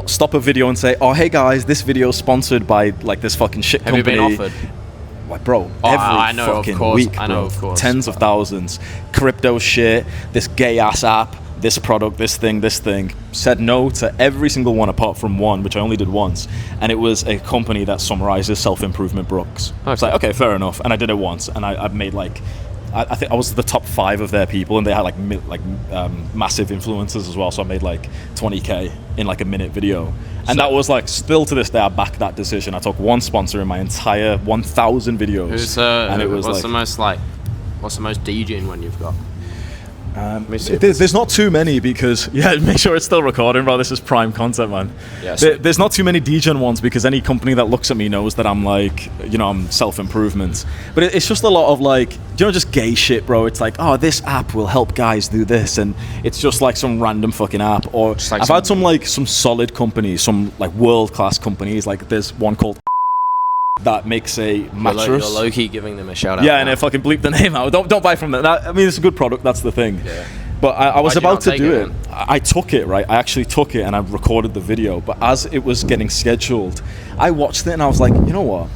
B: stop a video and say, oh, hey guys, this video's sponsored by like this fucking shit company?
C: Have you been offered?
B: Like, bro,
C: I know,
B: fucking
C: of course.
B: week,
C: I know, of course.
B: Tens of thousands. Crypto shit, this gay ass app, this product, this thing. Said no to every single one apart from one, which I only did once. And it was a company that summarizes self-improvement books. Okay. It's like, okay, fair enough. And I did it once, and I've made like, I think I was the top 5 of their people, and they had like massive influencers as well. So I made like 20K in like a minute video. And that was like, still to this day, I back that decision. I took one sponsor in my entire 1,000 videos. And it was
C: what's the most degen one you've got?
B: There's not too many because make sure it's still recording, bro. This is prime content, man. There's not too many degen ones because any company that looks at me knows that I'm like, you know, I'm self-improvement. But it's just a lot of like, you know, just gay shit, bro. It's like, oh, this app will help guys do this, and it's just like some random fucking app. Or I've had some solid companies, some like world-class companies. Like there's one called that makes a
C: You're
B: mattress.
C: low-key giving them a shout out.
B: Yeah, and if I can bleep the name out, don't buy from them. I mean, it's a good product. That's the thing.
C: Yeah.
B: But I was
C: Why'd you
B: about
C: not
B: to
C: take
B: do
C: it,
B: it.
C: man?
B: I took it, right? I actually took it and I recorded the video. But as it was getting scheduled, I watched it and I was like, you know what?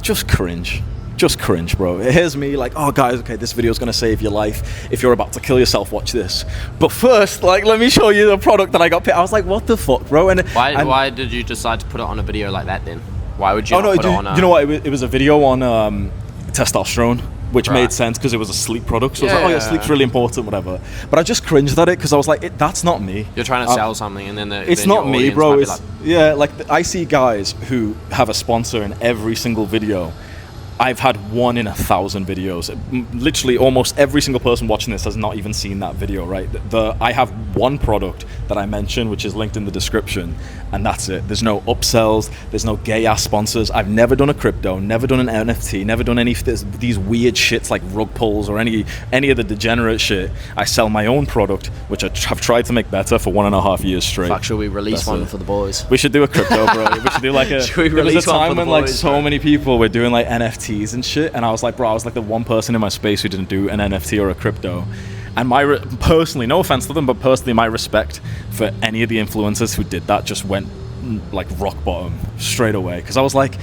B: Just cringe. Just cringe, bro. Here's me like, oh guys, okay, this video is gonna save your life. If you're about to kill yourself, watch this. But first, like, let me show you the product that I got picked. I was like, what the fuck, bro? And
C: Why did you decide to put it on a video like that then? Why would you not put it on
B: you know what? It was a video on testosterone, which made sense because it was a sleep product. So I was like, oh yeah, sleep's really important, whatever. But I just cringed at it because I was like, that's not me.
C: You're trying to sell something, and then
B: it's
C: then
B: not
C: your
B: me,
C: audience
B: bro.
C: might be
B: It's
C: like,
B: I see guys who have a sponsor in every single video. I've had 1 in 1,000 videos. Literally, almost every single person watching this has not even seen that video, right? I have one product that I mentioned, which is linked in the description, and that's it. There's no upsells. There's no gay-ass sponsors. I've never done a crypto, never done an NFT, never done any of these weird shits like rug pulls or any of the degenerate shit. I sell my own product, which I have tried to make better for 1.5 years straight.
C: fuck, should we release one for the boys?
B: We should do a crypto, bro. We should do like a.
C: Should we
B: there was
C: release
B: a
C: one for
B: time
C: the
B: when like
C: boys,
B: so
C: bro?
B: many people were doing like NFTs and shit, and I was like, bro, I was like the one person in my space who didn't do an NFT or a crypto. And personally, no offense to them, but personally, my respect for any of the influencers who did that just went like rock bottom straight away. Because I was like,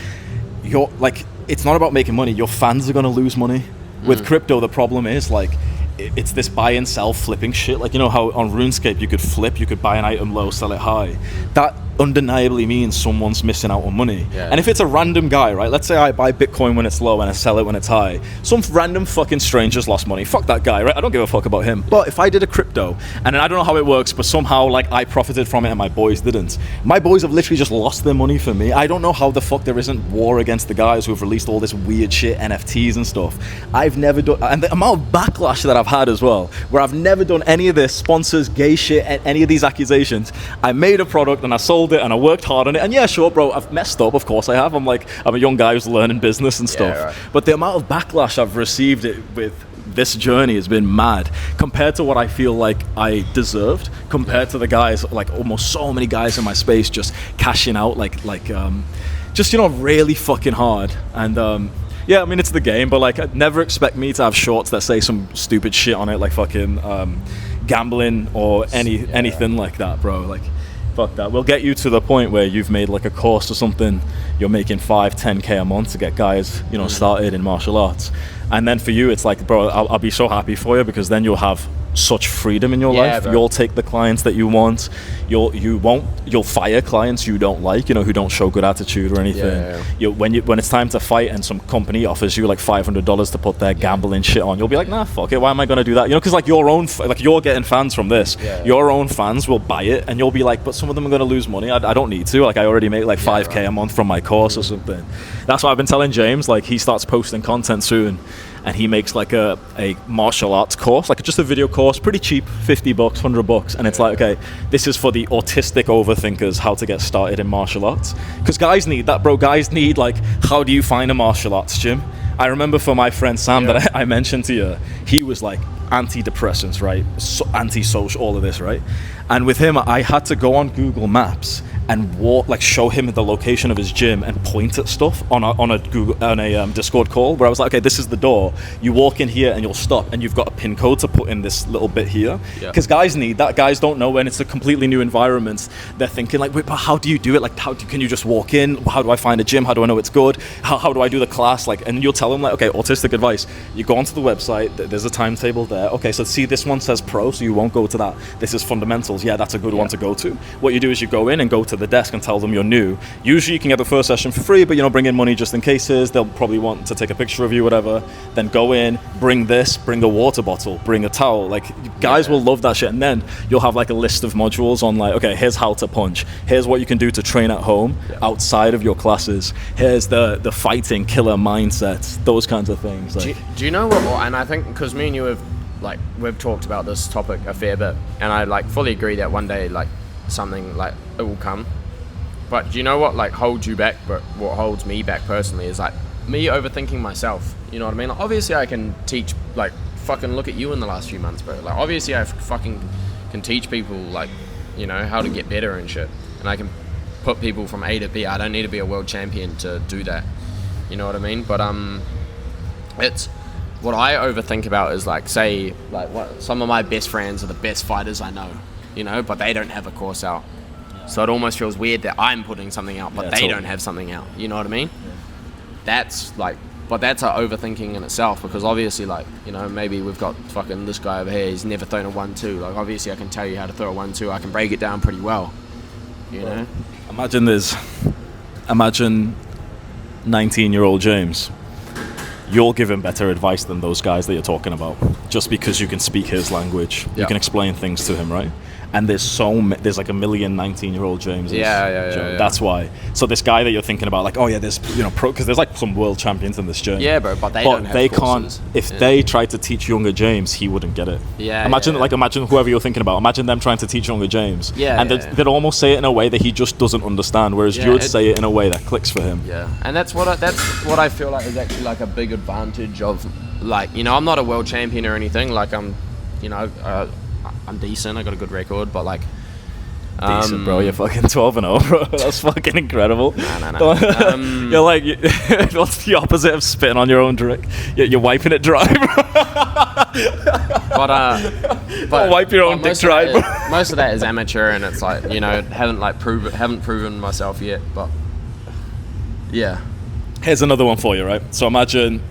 B: you're like, it's not about making money. Your fans are gonna lose money. With crypto, the problem is like, it's this buy and sell flipping shit. Like, you know how on RuneScape you could buy an item low, sell it high. That undeniably means someone's missing out on money.
C: Yeah.
B: And if it's a random guy, right? Let's say I buy Bitcoin when it's low and I sell it when it's high. Some random fucking stranger's lost money. Fuck that guy, right? I don't give a fuck about him. But if I did a crypto, and I don't know how it works, but somehow like I profited from it and my boys didn't. My boys have literally just lost their money for me. I don't know how the fuck there isn't war against the guys who have released all this weird shit, NFTs and stuff. I've never done, and the amount of backlash that I've had as well, where I've never done any of this, sponsors, gay shit, any of these accusations. I made a product and I sold it and I worked hard on it. And yeah, sure, bro, I've messed up. Of course I have. I'm a young guy who's learning business and stuff.
C: right.
B: But the amount of backlash I've received with this journey has been mad compared to what I feel like I deserved, compared to the guys, like almost so many guys in my space just cashing out just, you know, really fucking hard. And yeah, I mean, it's the game, but like, I'd never expect me to have shorts that say some stupid shit on it, like fucking gambling or anything like that, bro. Like, fuck that. We'll get you to the point where you've made like a course or something, you're making 5-10K a month to get guys, you know, started in martial arts. And then for you, it's like, bro, I'll be so happy for you, because then you'll have such freedom in your life.
C: bro.
B: You'll take the clients that you want. You'll fire clients you don't like, you know, who don't show good attitude or anything. When it's time to fight and some company offers you like $500 to put their gambling shit on, you'll be like, nah, fuck it, why am I gonna do that? You know, because like you're getting fans from this. Your own fans will buy it, and you'll be like, but some of them are gonna lose money. I don't need to. Like, I already make like 5K a month from my course or something. That's what I've been telling James. Like, he starts posting content soon, and he makes like a martial arts course, like just a video course, pretty cheap, $50, $100, and it's like, okay, this is for the autistic overthinkers, how to get started in martial arts. Because guys need that, bro. Guys need like, how do you find a martial arts gym? I remember for my friend Sam that I mentioned to you, he was like antidepressants, right? Antisocial, all of this, right? And with him, I had to go on Google Maps and walk, like show him the location of his gym and point at stuff on a Discord call, where I was like, okay, this is the door. You walk in here and you'll stop, and you've got a pin code to put in this little bit here. Because guys need that. Guys don't know when it's a completely new environment. They're thinking like, wait, but how do you do it? Like, can you just walk in? How do I find a gym? How do I know it's good? How do I do the class? Like, and you'll tell them like, okay, autistic advice. You go onto the website. There's a timetable there. Okay, so see, this one says pro, so you won't go to that. This is fundamentals. Yeah, that's a good one to go to. What you do is you go in and go to the desk and tell them you're new. Usually you can get the first session for free, but you know, bring in money just in cases. They'll probably want to take a picture of you, whatever. Then go in, bring a water bottle, bring a towel. Like, guys will love that shit. And then you'll have like a list of modules on like, okay, here's how to punch. Here's what you can do to train at home outside of your classes. Here's the fighting killer mindset, those kinds of things. Like,
C: do you know what? And I think because me and you have we've talked about this topic a fair bit, and I like fully agree that one day like something like it will come. But do you know what like holds you back? But what holds me back personally is like me overthinking myself. You know what I mean? Like, obviously I can teach, like, fucking look at you in the last few months, bro. Like, obviously I fucking can teach people, like, you know, how to get better and shit. And I can put people from A to B. I don't need to be a world champion to do that. You know what I mean? But it's what I overthink about is like, say, like what some of my best friends are the best fighters I know, you know, but they don't have a course out. So it almost feels weird that I'm putting something out, but they don't have something out. You know what I mean? That's like, but that's our overthinking in itself, because obviously, like, you know, maybe we've got fucking this guy over here, he's never thrown a 1-2. Like, obviously I can tell you how to throw a 1-2. I can break it down pretty well, you know?
B: Imagine 19-year-old James. You'll give him better advice than those guys that you're talking about, just because you can speak his language. You can explain things to him, right? And there's like a million 19-year-old Jameses.
C: Yeah.
B: That's why. So this guy that you're thinking about, like, oh yeah, there's, you know, because there's like some world champions in this gym.
C: Yeah, bro, but they don't have courses.
B: Can't. If they tried to teach younger James, he wouldn't get it. Imagine whoever you're thinking about. Imagine them trying to teach younger James. They'd almost say it in a way that he just doesn't understand, whereas you would say it in a way that clicks for him.
C: Yeah, and that's what I feel like is actually like a big advantage of, like, you know, I'm not a world champion or anything. Like, I'm decent. I got a good record, but like,
B: decent, bro. You're fucking 12-0, bro. That's fucking incredible.
C: No.
B: You're like, what's the opposite of spitting on your own drink? You're wiping it dry, bro.
C: but
B: wipe your own dick dry, bro.
C: Most of that is amateur, and it's like, you know, haven't proven myself yet. But yeah,
B: here's another one for you, right? So imagine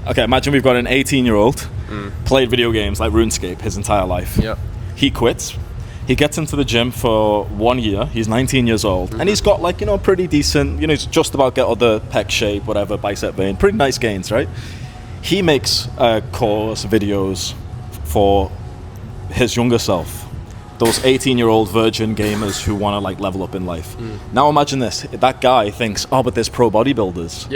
B: we've got an 18-year-old played video games like RuneScape his entire life.
C: Yep.
B: He quits. He gets into the gym for 1 year. He's 19 years old. And he's got, like, you know, pretty decent, you know, he's just about get all the pec shape, whatever, bicep vein. Pretty nice gains, right? He makes course videos for his younger self. Those 18-year-old virgin gamers who want to, like, level up in life. Now imagine this. That guy thinks, oh, but there's pro bodybuilders.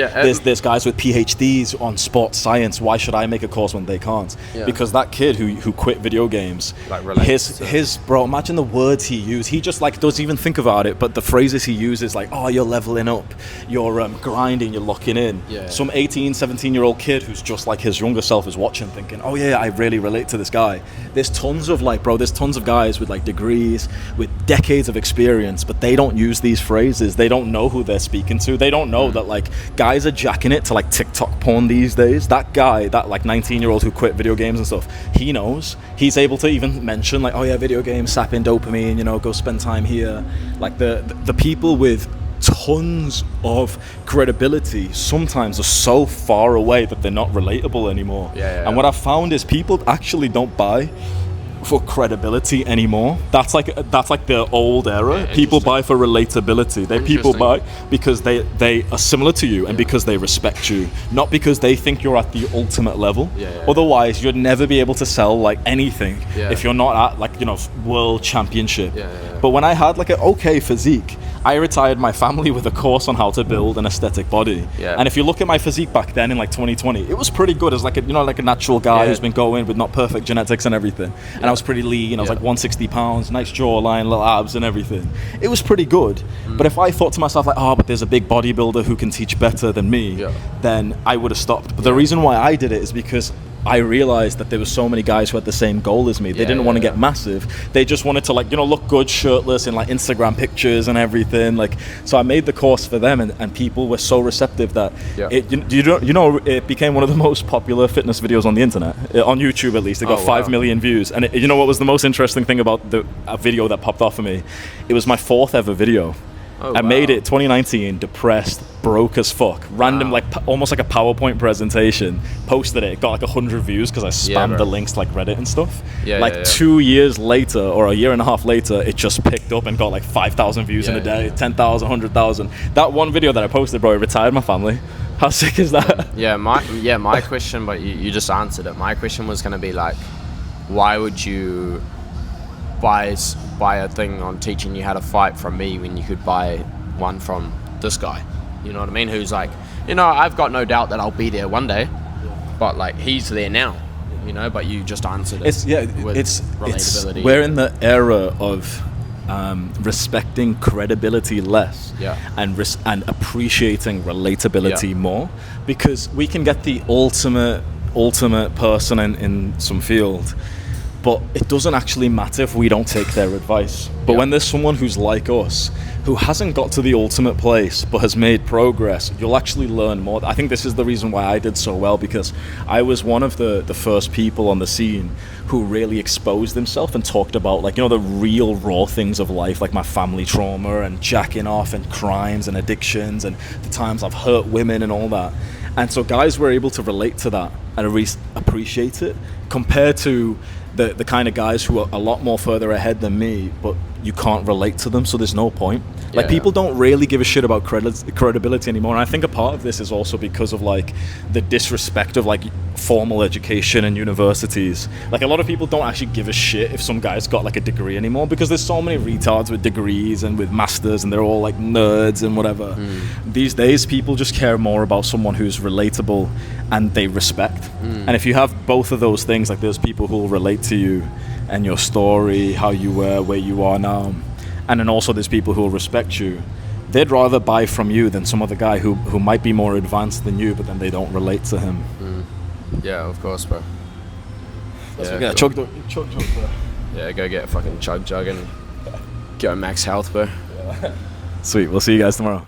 B: There's guys with PhDs on sports science. Why should I make a course when they can't? Because that kid who quit video games, like, bro, imagine the words he used. He just, like, doesn't even think about it, but the phrases he uses, like, oh, you're leveling up, you're grinding, you're locking in. Some 18, 17-year-old kid who's just like his younger self is watching, thinking, oh yeah, I really relate to this guy. There's tons of guys with, like, degrees, with decades of experience, but they don't use these phrases. They don't know who they're speaking to. They don't know that, like, guys are jacking it to, like, TikTok porn these days. That guy, that, like, 19-year-old who quit video games and stuff, he knows. He's able to even mention, like, oh yeah, video games, sapping dopamine, you know, go spend time here. Like, the people with tons of credibility sometimes are so far away that they're not relatable anymore. And what I've found is people actually don't buy for credibility anymore. That's like the old era. People buy for relatability. People buy because they are similar to you and because they respect you, not because they think you're at the ultimate level. Otherwise, you'd never be able to sell, like, anything if you're not at, like, you know, world championship. But when I had, like, an okay physique, I retired my family with a course on how to build an aesthetic body. And if you look at my physique back then in, like, 2020, it was pretty good as, like, a, you know, like a natural guy who's been going with not perfect genetics and everything. And I was pretty lean. I was like 160 pounds, nice jawline, little abs and everything. It was pretty good. But if I thought to myself, like, oh, but there's a big bodybuilder who can teach better than me, then I would have stopped. But the reason why I did it is because I realized that there were so many guys who had the same goal as me. They didn't want to get massive. They just wanted to, like, you know, look good shirtless in, like, Instagram pictures and everything. Like, so I made the course for them, and people were so receptive that it became one of the most popular fitness videos on the internet, on YouTube at least. It got 5 million views. And you know what was the most interesting thing about a video that popped off for me? It was my 4th ever video. I made it 2019, depressed, broke as fuck, random, like almost like a PowerPoint presentation, posted it, got like 100 views because I spammed the links to, like, Reddit and stuff. 2 years later, or a year and a half later, it just picked up and got like 5,000 views in a day, 10,000, 100,000. That one video that I posted, bro, it retired my family. How sick is that?
C: My question, but you just answered it. My question was going to be like, why would you buy a thing on teaching you how to fight from me when you could buy one from this guy? You know what I mean? Who's like, you know, I've got no doubt that I'll be there one day, but, like, he's there now, you know, but you just answered it. It's relatability.
B: We're in the era of respecting credibility less and appreciating relatability more, because we can get the ultimate person in some field, But it doesn't actually matter if we don't take their advice. But when there's someone who's like us, who hasn't got to the ultimate place but has made progress, you'll actually learn more. I think this is the reason why I did so well, because I was one of the first people on the scene who really exposed himself and talked about, like, you know, the real raw things of life, like my family trauma and jacking off and crimes and addictions and the times I've hurt women and all that. And so guys were able to relate to that and appreciate it, compared to the kind of guys who are a lot more further ahead than me, but you can't relate to them, so there's no point. Like, people don't really give a shit about credibility anymore, and I think a part of this is also because of, like, the disrespect of, like, formal education and universities. Like, a lot of people don't actually give a shit if some guy's got, like, a degree anymore, because there's so many retards with degrees and with masters, and they're all, like, nerds and whatever. These days, people just care more about someone who's relatable and they respect. And if you have both of those things, like, there's people who will relate to you and your story, how you were, where you are now, and then also there's people who will respect you. They'd rather buy from you than some other guy who might be more advanced than you, but then they don't relate to him.
C: Yeah, of course, bro.
B: Yeah,
C: cool.
B: chug, bro.
C: Yeah, go get a fucking chug and get a max health, bro.
B: Sweet, we'll see you guys tomorrow.